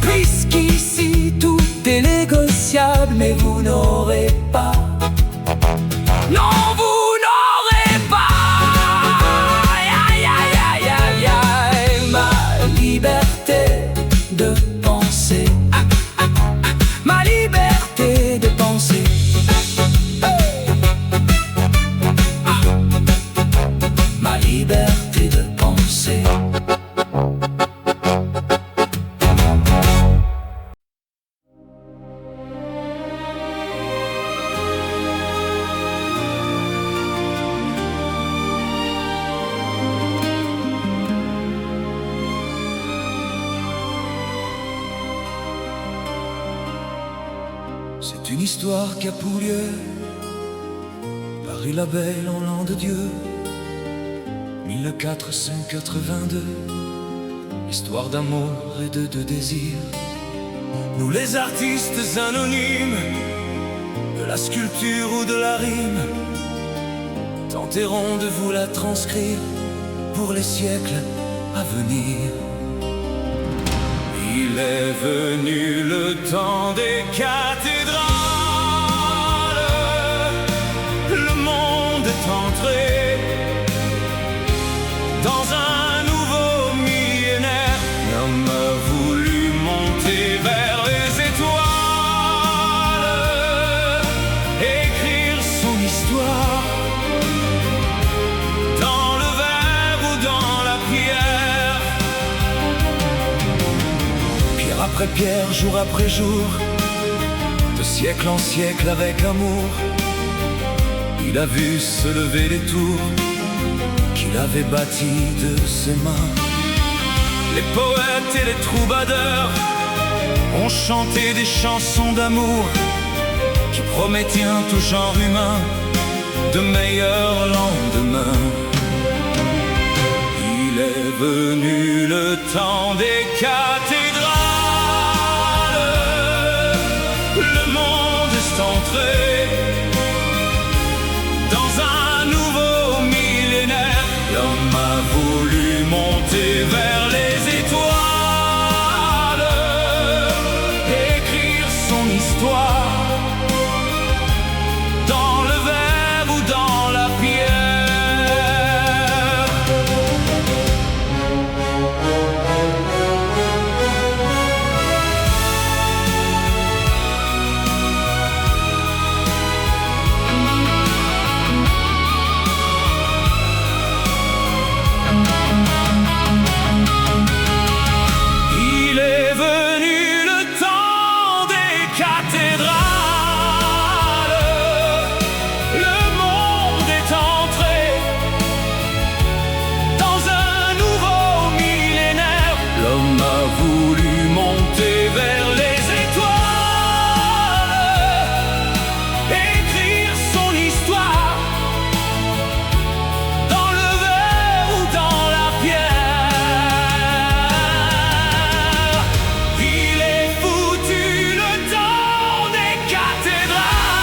puisqu'ici tout est négociable. Mais vous n'aurez pas, non vous n'aurez pas, aïe, aïe, aïe, aïe, aïe, ma liberté de penser. Ma liberté de penser. Ma liberté de penser. C'est une histoire qui a pour lieu Paris la Belle en l'an de Dieu 1482. Histoire d'amour et de désir. Nous les artistes anonymes de la sculpture ou de la rime tenterons de vous la transcrire pour les siècles à venir. Il est venu le temps des cathédrales, le monde est entré dans un nouveau millénaire. L'homme a voulu monter vers les étoiles, écrire son histoire dans le verre ou dans la pierre. Pierre après pierre, jour après jour, de siècle en siècle avec amour, Il a vu se lever les tours qu'il avait bâties de ses mains. Les poètes et les troubadours ont chanté des chansons d'amour qui promettaient un tout genre humain de meilleurs lendemains. Il est venu le temps des cathédrales. Le monde est entré dans un nouveau millénaire. L'homme a voulu monter vers les étoiles, écrire son histoire dans le verre ou dans la pierre. Il est venu le temps des cathédrales. Le monde est entré dans un nouveau millénaire. L'homme a voulu monter vers les étoiles, écrire son histoire dans le verre ou dans la pierre. Il est foutu le temps des cathédrales.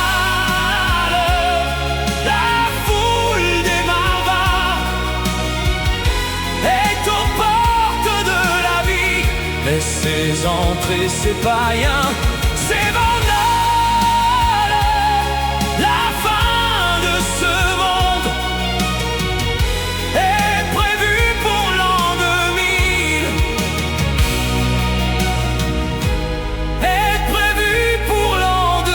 La foule des barbares est aux portes de la vie. Laissez entrer ces païens, ces vandales. La fin de ce monde est prévue pour l'an 2000. Est prévue pour l'an 2000.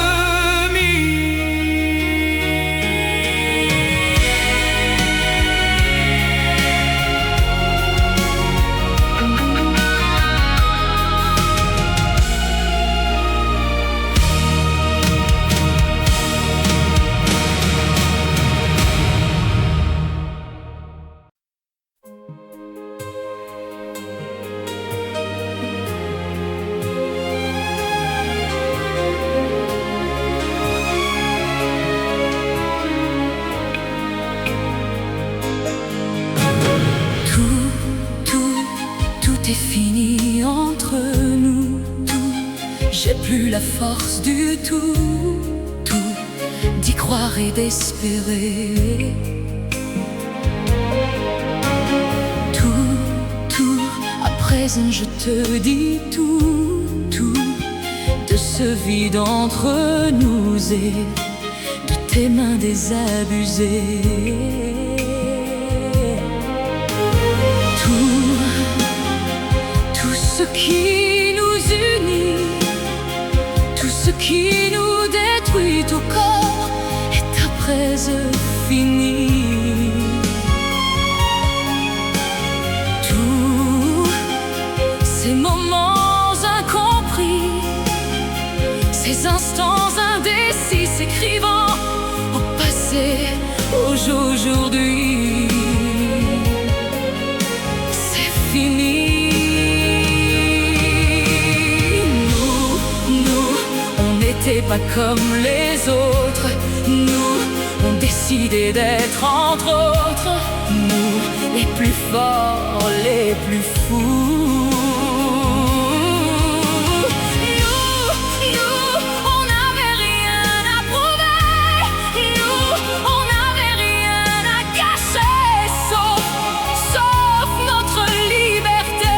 Tout est fini entre nous. Tout, j'ai plus la force du tout. Tout, d'y croire et d'espérer. Tout, à présent je te dis tout de ce vide entre nous et de tes mains désabusées. Tout ce qui nous unit, tout ce qui nous détruit au corps est à présent fini. Tous ces moments incompris, ces instants indécis s'écrivant au passé, aujourd'hui, c'est fini. Pas comme les autres, nous, on décidait d'être entre autres, nous, les plus forts, les plus fous. Nous, on n'avait rien à prouver, nous, on n'avait rien à cacher, sauf notre liberté.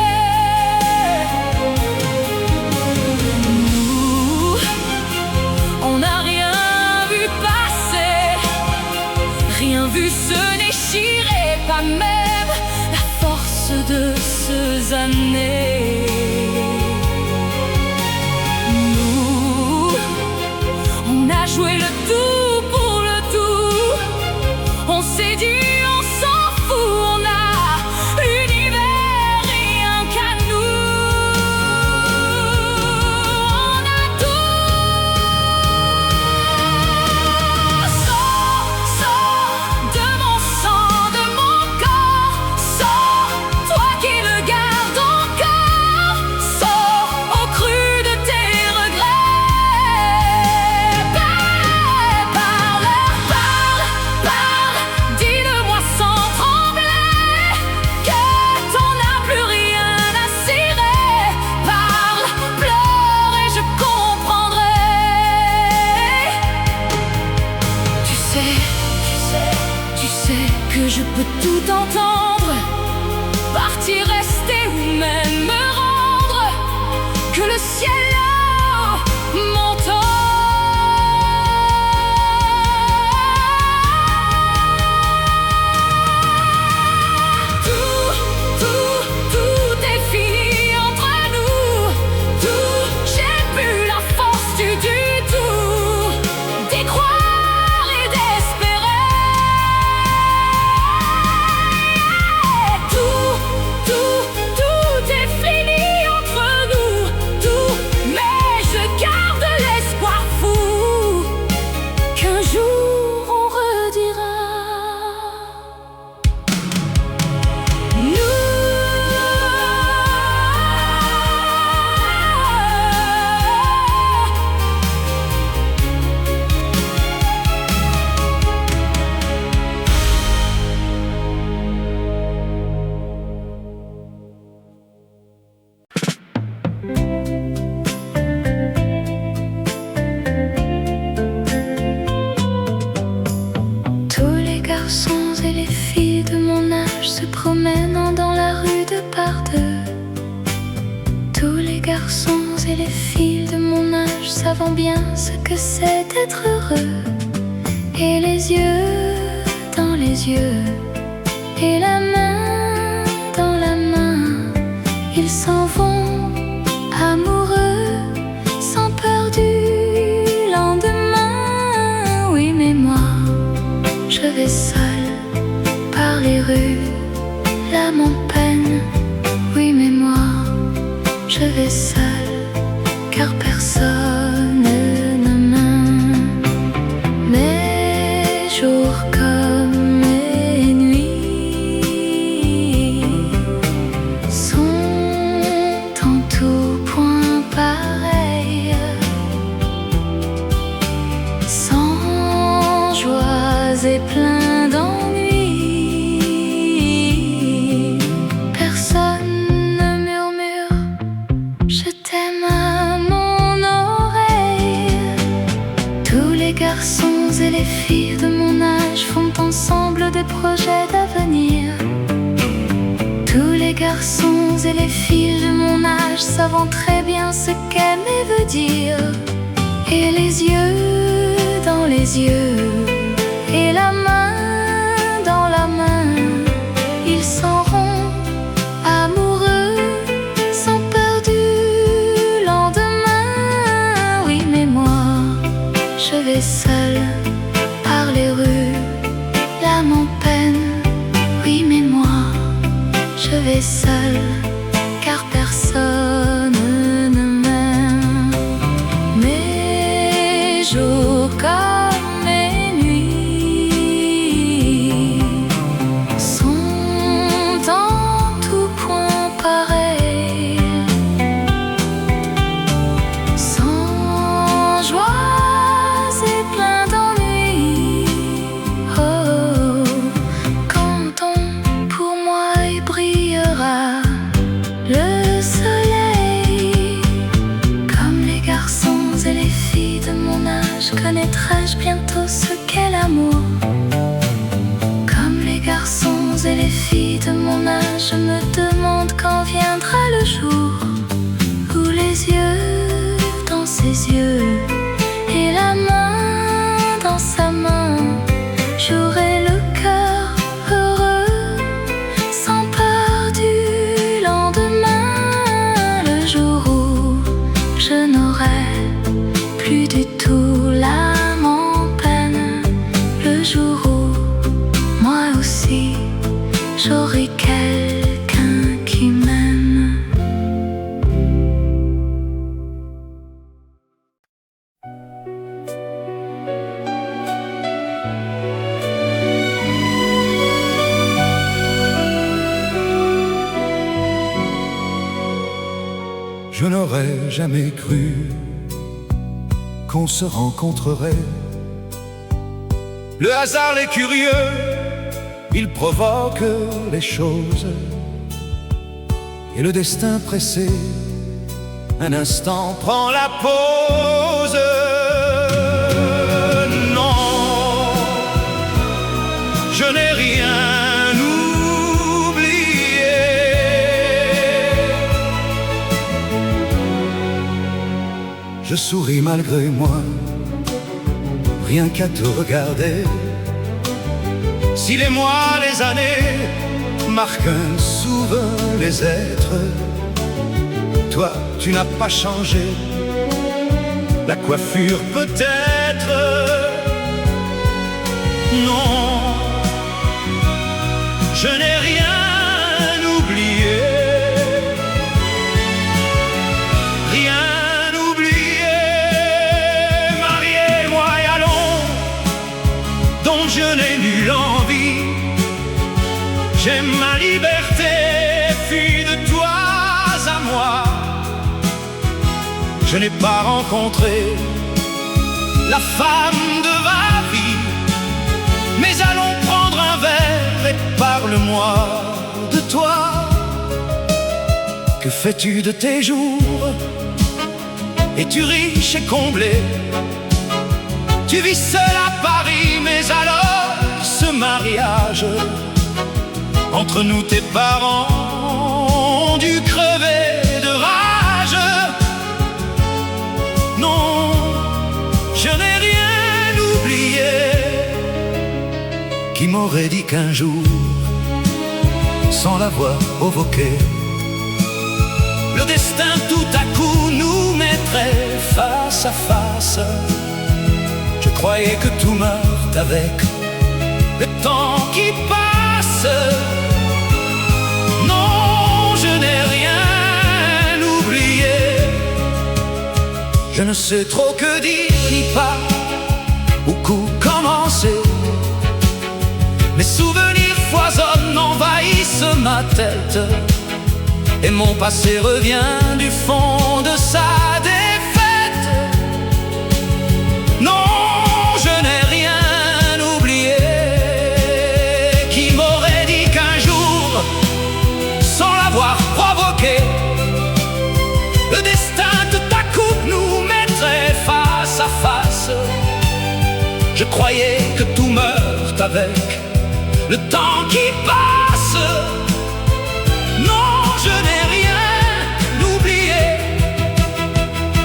On n'a rien vu passer, rien vu se déchirer, pas même la force de ces années. Nous, on a joué le tout pour le tout, on s'est dit on s'en fout, on a l'univers rien qu'à nous. On a tout. peut tout entendre, partir, rester ou même me rendre, que le ciel là m'entend. Tout est fini entre nous. Tout, j'ai plus la force du tout, d'y croire et d'espérer. Tout est fini entre nous. Tout, mais je garde l'espoir fou qu'un jour on redira. Tous les garçons et les filles de mon âge se promènent dans la rue de par deux. Tous les garçons et les filles de mon âge savent bien ce que c'est d'être heureux. Et les yeux dans les yeux, et la main dans la main, ils s'en vont amoureux, sans peur du lendemain. Oui, mais moi, je vais seule par les rues, l'âme en peine. Oui, mais moi, je vais seule, car personne ne m'aime. Mes jours comme mes nuits sont en tout point pareils, sans joie et plein d'ennuis. Personne ne murmure je t'aime à mon oreille. Tous les garçons et les filles de mon âge font ensemble des projets d'avenir. Tous les garçons et les filles de mon âge savent très bien ce qu'aimer veut dire. Et les yeux dans les yeux, et la main dans la main, ils seront amoureux, sans peur du lendemain. Oui, mais moi, je vais seule par les rues, l'âme en peine. Oui, mais moi, je vais seule, car personne ne m'aime. Mes jours comme mes nuits sont en tout point pareils, sans joie et plein d'ennuis. Oh, quand pour moi il brillera le soleil, comme les garçons et les filles de mon âge, connaîtrai-je bientôt ce qu'est l'amour. Comme les garçons et les filles de mon âge, je me demande quand viendra le jour où les yeux dans ses yeux, et la main dans sa main, j'aurai le cœur heureux, sans peur du lendemain. Le jour où je n'aurai plus du tout l'âme en peine. Le jour où moi aussi j'aurai quelqu'un qui m'aime. Je n'aurais jamais cru qu'on se rencontrerait. Le hasard est curieux, il provoque les choses. Et le destin pressé, un instant prend la pause. Non, je n'ai rien Je souris malgré moi, rien qu'à te regarder. Si les mois, les années Marquent souvent les êtres, toi tu n'as pas changé. la coiffure peut-être, non, je n'ai rien oublié, rien oublié. Mariez-moi et allons, dont je n'ai nulle envie. J'aime ma liberté, fuis de toi à moi. Je n'ai pas rencontré la femme de ma vie, mais allons prendre un verre et parle-moi de toi. Que fais-tu de tes jours? Es-tu riche et comblé? Tu vis seul à Paris, mais alors ce mariage entre nous, tes parents ont dû crever de rage. Non, je n'ai rien oublié. Qui m'aurait dit qu'un jour, sans l'avoir provoqué, le destin tout à coup nous mettrait face à face. Je croyais que tout meurt avec le temps qui passe. Non, je n'ai rien oublié. je ne sais trop que dire, ni pas où commencer. Mes souvenirs foisonnent, envahissent ma tête, et mon passé revient du fond de sa défaite. Non, je n'ai rien oublié. Qui m'aurait dit qu'un jour, sans l'avoir provoqué, le destin tout à coup nous mettrait face à face. Je croyais que tout meurt avec le temps qui passe. Non, je n'ai rien oublié.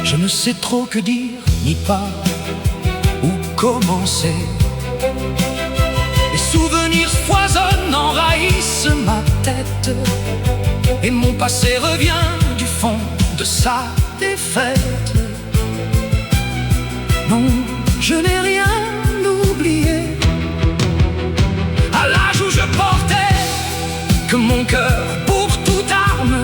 Je ne sais trop que dire, ni pas où commencer. Les souvenirs foisonnent, envahissent ma tête, et mon passé revient du fond de sa défaite. Non, je n'ai rien oublié. À l'âge où je portais que mon cœur pour toute arme,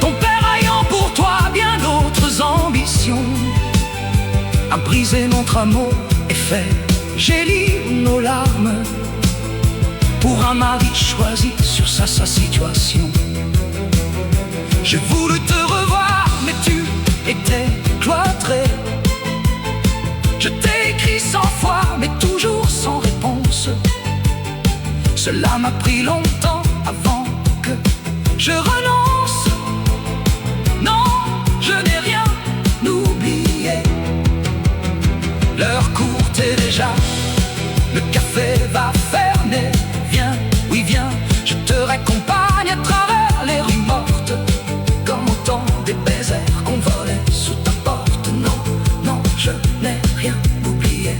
ton père ayant pour toi bien d'autres ambitions, a brisé notre amour et fait gélir nos larmes pour un mari choisi sur sa situation. j'ai voulu te revoir, mais tu étais cloîtré. Je t'ai écrit 100 fois, mais toujours sans réponse. Cela m'a pris longtemps avant que je renonce. Non, je n'ai rien oublié. l'heure courte est déjà, le café va fermer. Viens, oui viens, je te raccompagne à travers les rues mortes, comme au temps des baisers qu'on volait sous ta porte. Non, non, je n'ai rien oublié.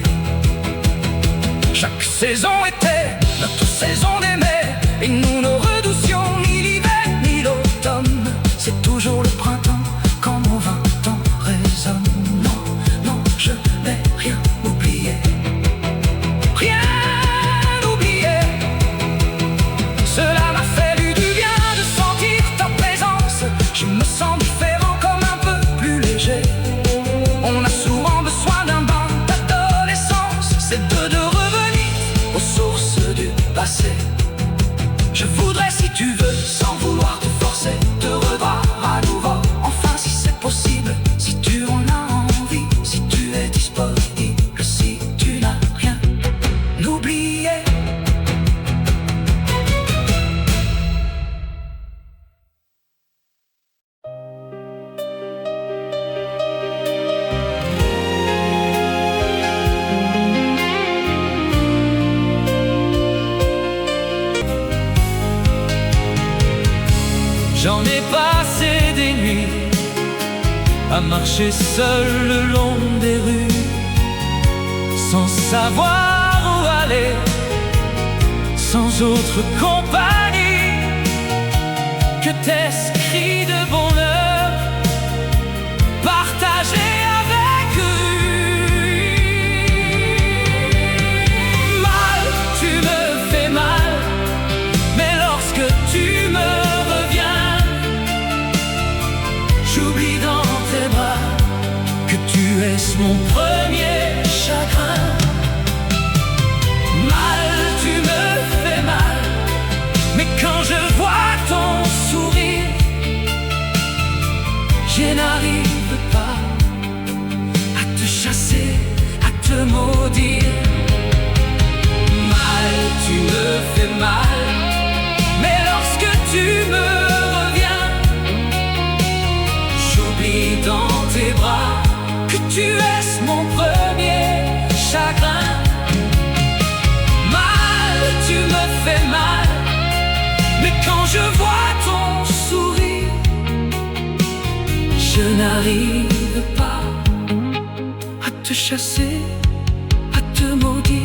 Chaque saison était notre saison d'aimer, et nous ne redoussions ni l'hiver ni l'automne. C'est toujours le printemps quand nos 20 ans résonnent. Non, non, je n'ai rien oublié. Rien oublié. Cela m'a fait du bien de sentir ta présence. Je me sens différent, comme un peu plus léger. On a souvent besoin d'un bain d'adolescence, C'est de revenir aux sources du passé. à marcher seul le long des rues, sans savoir où aller, sans autre compagnie que tes cris de bonheur partagés avec lui. Mal, tu me fais mal, mais lorsque tu me reviens, j'oublie dans tes bras que tu es mon premier chagrin. Mal, tu me fais mal, mais quand je vois ton sourire, je n'arrive pas à te chasser, à te maudire. Mal, tu me fais mal, mais lorsque tu me reviens, j'oublie dans tes bras que tu es mon premier chagrin. Mal, tu me fais mal, mais quand je vois ton sourire, je n'arrive pas à te chasser, à te maudire.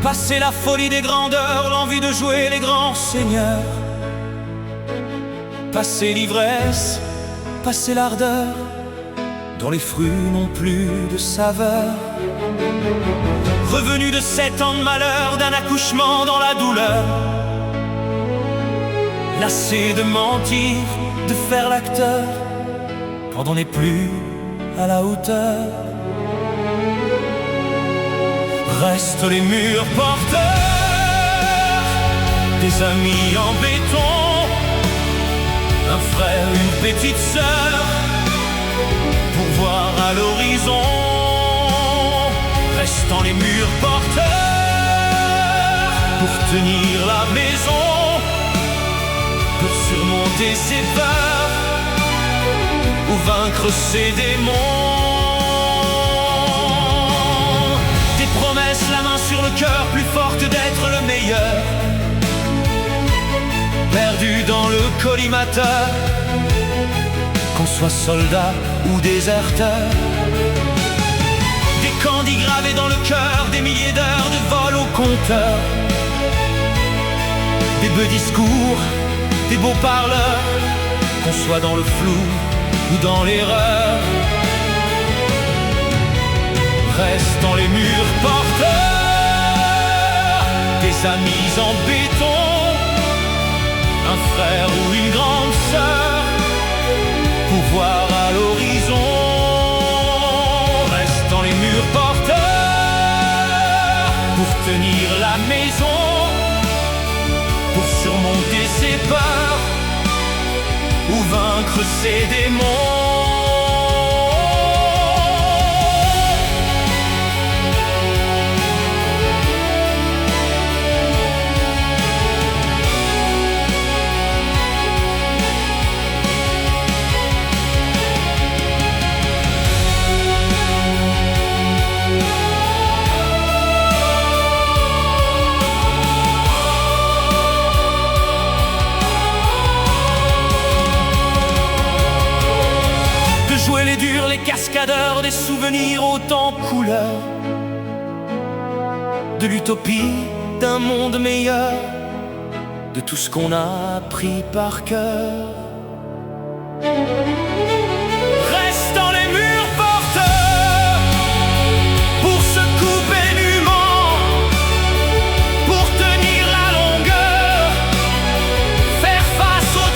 Passer la folie des grandeurs, l'envie de jouer les grands seigneurs. Passer l'ivresse, passer l'ardeur, dont les fruits n'ont plus de saveur. Revenu de 7 ans de malheur, d'un accouchement dans la douleur. Lassé de mentir, de faire l'acteur, quand on n'est plus à la hauteur. Restent les murs porteurs, des amis en béton, un frère, une petite sœur, pour voir à l'horizon. Restant les murs porteurs, pour tenir la maison, pour surmonter ses peurs, ou vaincre ses démons. Promesse, la main sur le cœur, plus forte d'être le meilleur. Perdu dans le collimateur, qu'on soit soldat ou déserteur. Des candis gravés dans le cœur, des milliers d'heures de vol au compteur. Des beaux discours, des beaux parleurs, qu'on soit dans le flou ou dans l'erreur. Restant les murs porteurs, des amis en béton, un frère ou une grande sœur, pour voir à l'horizon. Restant les murs porteurs, pour tenir la maison, pour surmonter ses peurs, ou vaincre ses démons. Les cascadeurs, des souvenirs autant couleurs, de l'utopie d'un monde meilleur, de tout ce qu'on a appris par cœur. Restant les murs porteurs, pour se couper nûment, pour tenir la longueur, faire face aux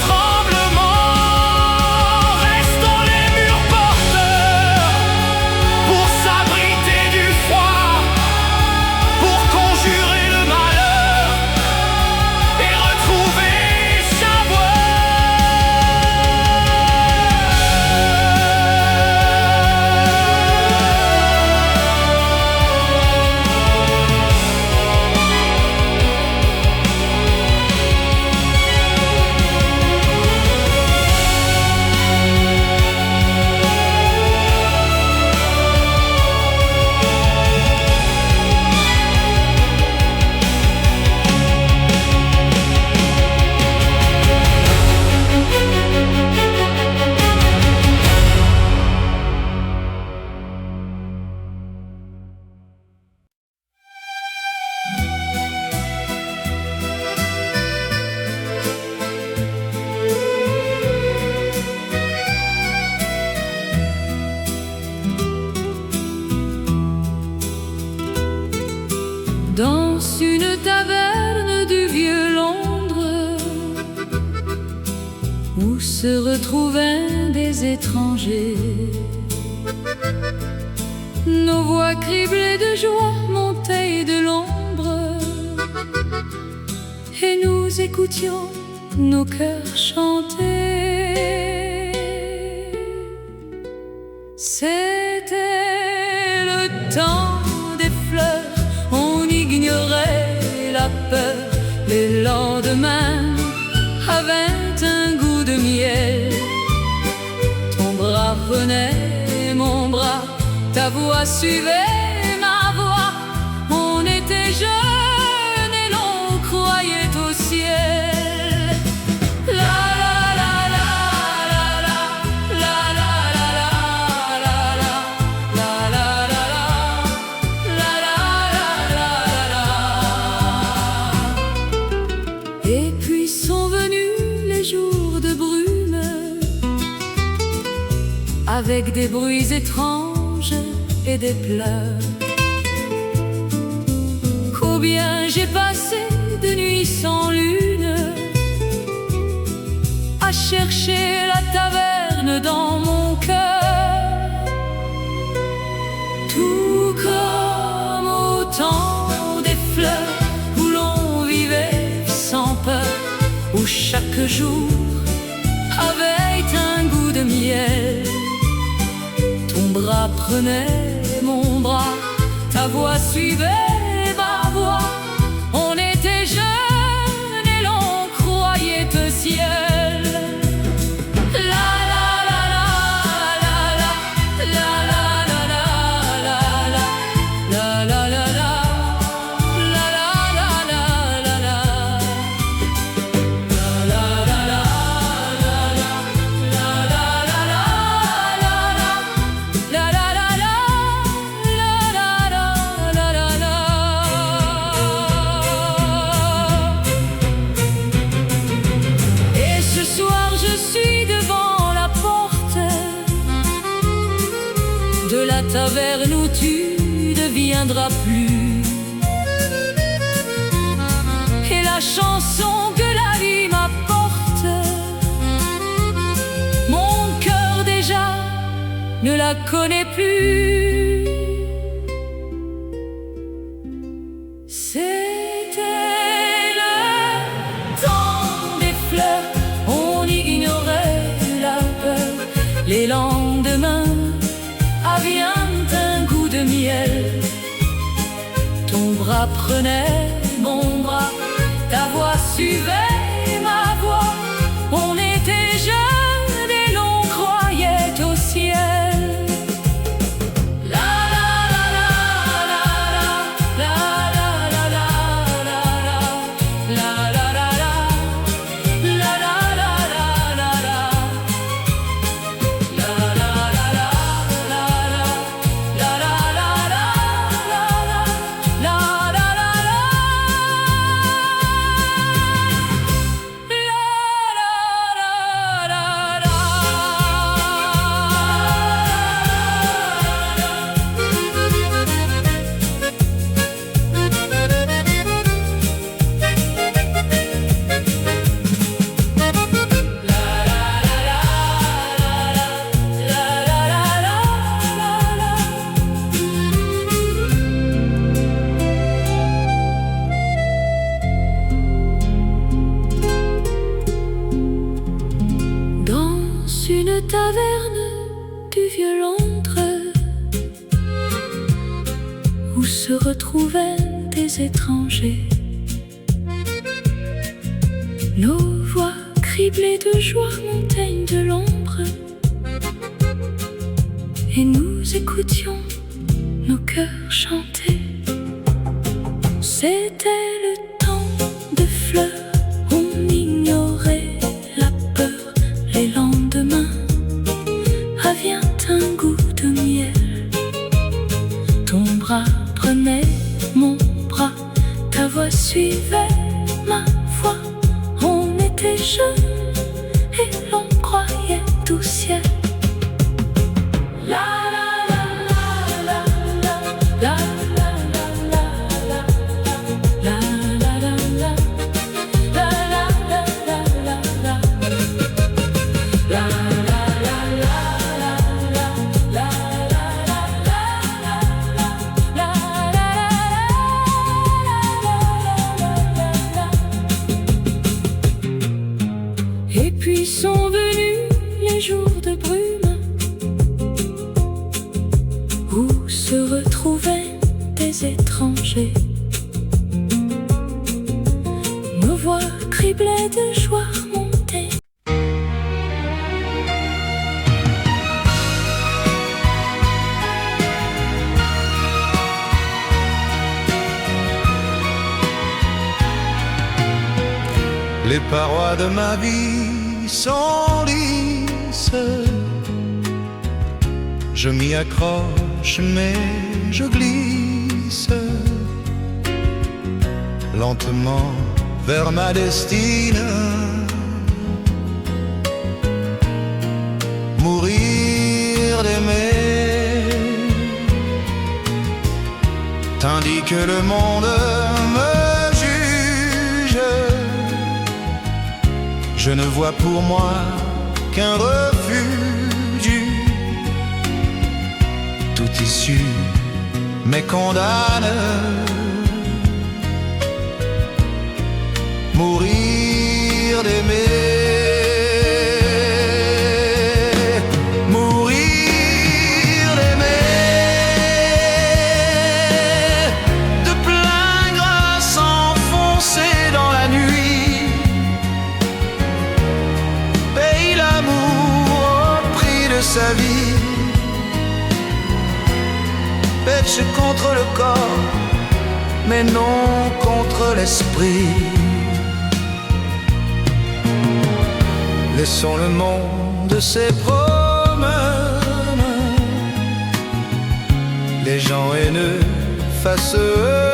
se retrouvaient des étrangers. Nos voix criblées de joie montaient de l'ombre, et nous écoutions nos cœurs chanter. C'était le temps des fleurs, on ignorait la peur. Les lendemains avaient un goût de miel. Ton bras prenait mon bras, ta voix suivait ma voix. On était jeunes et l'on croyait au ciel. La la la la la la la la la la la la la la la. Et puis sont venus les jours de brume, avec des bruits étranges et des pleurs. Combien j'ai passé de nuits sans lune à chercher la taverne dans mon cœur. Tout comme au temps des fleurs où l'on vivait sans peur, où chaque jour avait un goût de miel. Ton bras prenait mon bras, ta voix suivait ma voix. On était jeunes et l'on croyait au ciel. La la la la la la la la la la la la la la. De la taverne où tu ne viendras plus, et la chanson que la vie m'apporte, mon cœur déjà ne la connaît plus. C'était le temps des fleurs, on ignorait la peur. Les lendemains vient un goût de miel. Ton bras prenait mon bras, ta voix suivait ma voix. On était jeunes et l'on croyait au ciel. La la la la la la la la la la la la la la. Une taverne du vieux Londres, où se retrouvaient des étrangers. Nos voix criblées de joie montaient de l'ombre, et nous écoutions nos cœurs chanter. C'était le temps de fleurs, on ignorait la peur. Les lendemains vient un goût de miel. Ton bras prenait mon bras, ta voix suivait ma voix. On était jeunes et l'on croyait au ciel. La la la la la la la. jours de brume où se retrouvaient des étrangers. Nos voix criblées de joie remontées. Les parois de ma vie sont lisses. Je m'y accroche mais je glisse lentement vers ma destinée. Mourir d'aimer, tandis que le monde me juge. Je ne vois pour moi qu'un refuge. Tout issu me condamne. Mourir d'aimer, mourir d'aimer, de plein gré s'enfoncer dans la nuit. Paye l'amour au prix de sa vie. Pêche contre le corps, mais non contre l'esprit. Laissons le monde se promène, les gens haineux fassent eux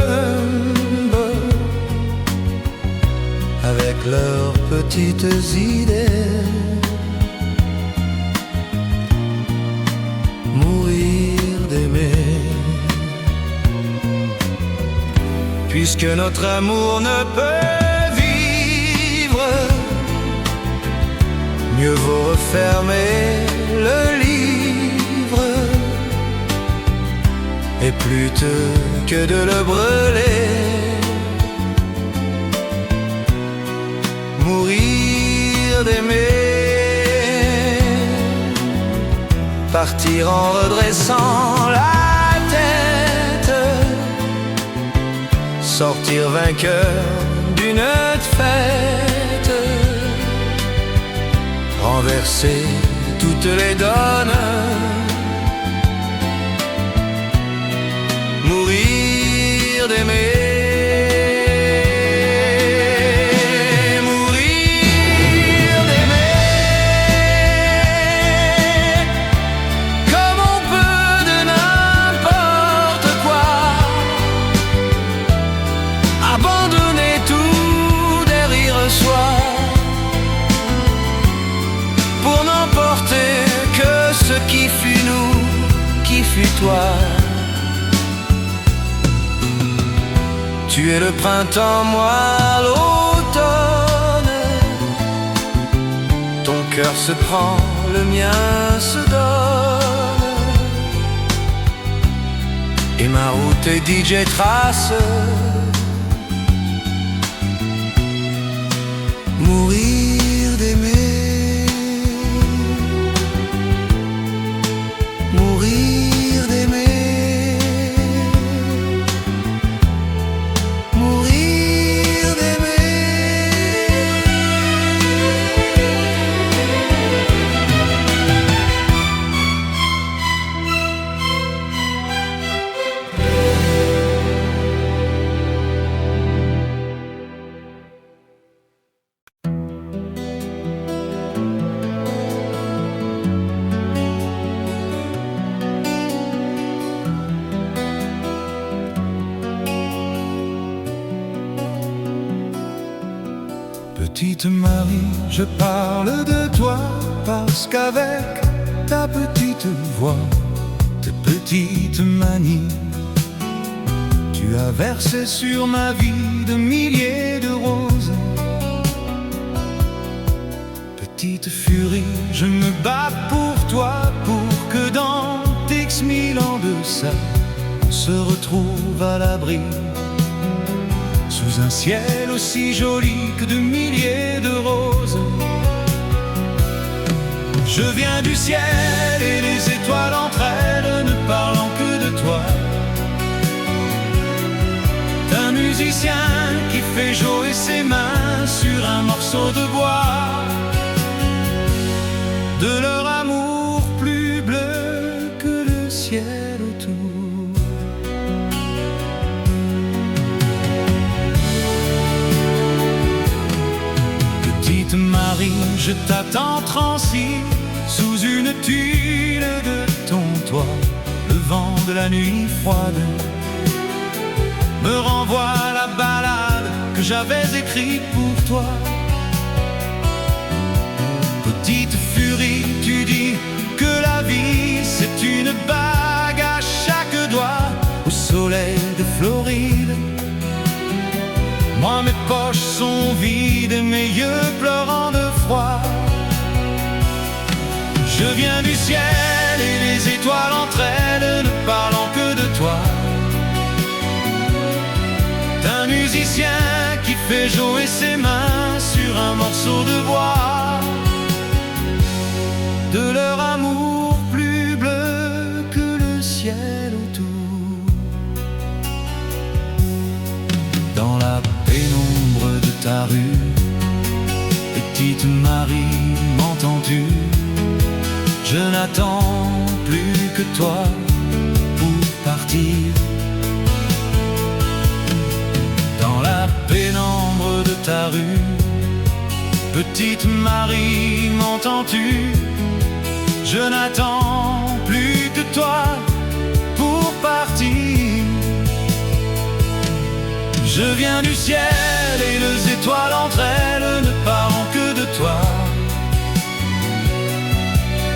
avec leurs petites idées. Mourir d'aimer, puisque notre amour ne peut vivre. Mieux vaut refermer le livre, et plutôt que de le brûler, mourir d'aimer, partir en redressant la tête, sortir vainqueur d'une fête, renverser toutes les donnes, mourir d'aimer, mourir d'aimer, comme on peut de n'importe quoi, abandonner tout derrière soi, pour n'emporter que ce qui fut nous, qui fut toi. Tu es le printemps, moi l'automne. Ton cœur se prend, le mien se donne, et ma route est DJ trace. Mourir d'aimer, mourir d'aimer, mourir d'aimer. Petite Marie, je parle de toi parce qu'avec ta petite voix, tes petites manies, tu as versé sur ma vie de milliers de roses. Petite furie, je me bats pour toi, pour que dans X mille ans de ça, on se retrouve à l'abri, sous un ciel aussi joli que de milliers de roses. Je viens du ciel et les étoiles entre elles ne parlant que de toi. D'un musicien qui fait jouer ses mains sur un morceau de bois. De leur amour plus bleu que le ciel autour. Petite Marie, je t'attends transi sous une tuile de ton toit. Le vent de la nuit froide me renvoie la ballade que j'avais écrite pour toi. Petite furie, tu dis que la vie c'est une bague à chaque doigt au soleil de Floride. Moi mes poches sont vides et mes yeux pleurant de froid. Je viens du ciel et les étoiles entre elles ne parlant que de toi. D'un musicien qui fait jouer ses mains sur un morceau de bois. De leur amour plus bleu que le ciel autour. Dans la pénombre de ta rue, petite Marie, m'entends-tu? Je n'attends plus que toi pour partir. Dans la pénombre de ta rue, petite Marie, m'entends-tu? Je n'attends plus que toi pour partir. Je viens du ciel et les étoiles entre elles ne parlent que de toi.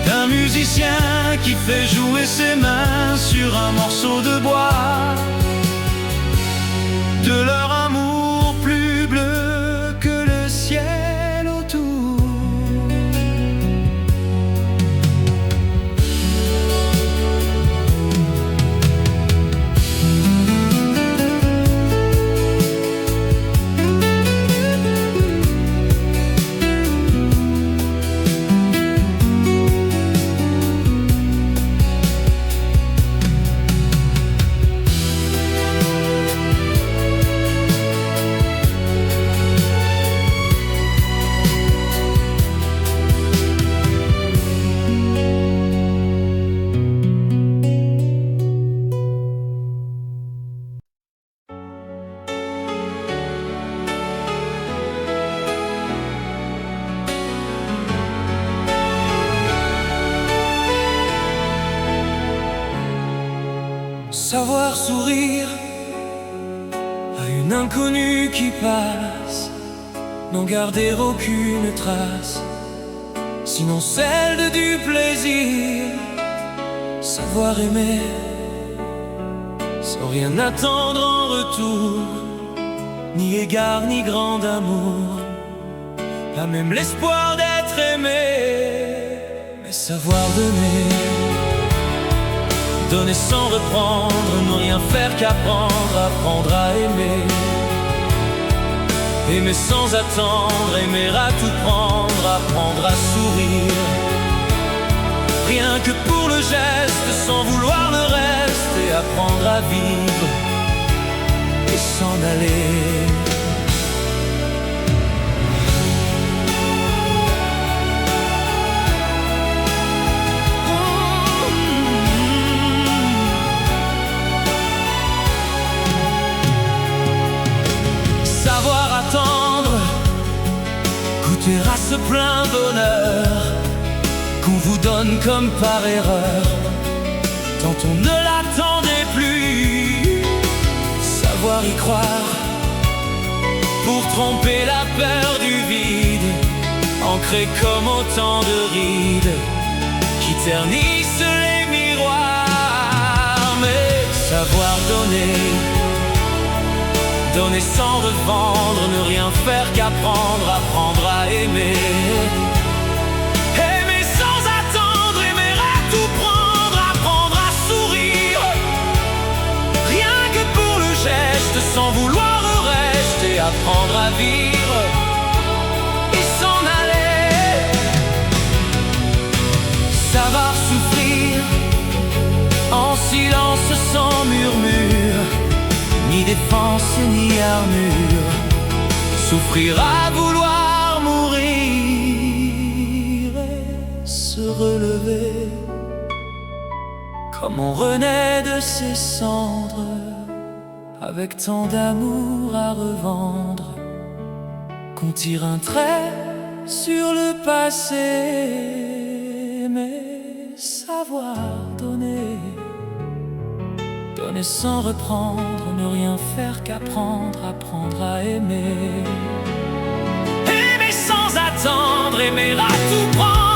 D'un musicien qui fait jouer ses mains sur un morceau de bois. De leur amour plus bleu que le ciel autour. Savoir sourire à une inconnue qui passe, n'en garder aucune trace, sinon celle du plaisir. Savoir aimer sans rien attendre en retour, ni égard ni grand amour, pas même l'espoir d'être aimé, mais savoir donner. Donner sans reprendre, ne rien faire qu'apprendre, apprendre à aimer. Aimer sans attendre, aimer à tout prendre, apprendre à sourire. Rien que pour le geste, sans vouloir le reste, et apprendre à vivre et s'en aller. Goûter à ce plein bonheur qu'on vous donne comme par erreur, tant on ne l'attendait plus. Savoir y croire pour tromper la peur du vide, ancré comme autant de rides qui ternissent les miroirs. Mais savoir donner, donner sans revendre, ne rien faire qu'apprendre, apprendre à aimer. Aimer sans attendre, aimer à tout prendre, apprendre à sourire. Rien que pour le geste, sans vouloir le reste, et apprendre à vivre et s'en aller. murmure, ni défense ni armure, souffrir à vouloir mourir et se relever comme on renaît de ses cendres, avec tant d'amour à revendre, qu'on tire un trait sur le passé, mais savoir donner, donner sans reprendre, ne rien faire qu'apprendre, apprendre à aimer. Aimer sans attendre, aimer à tout prendre.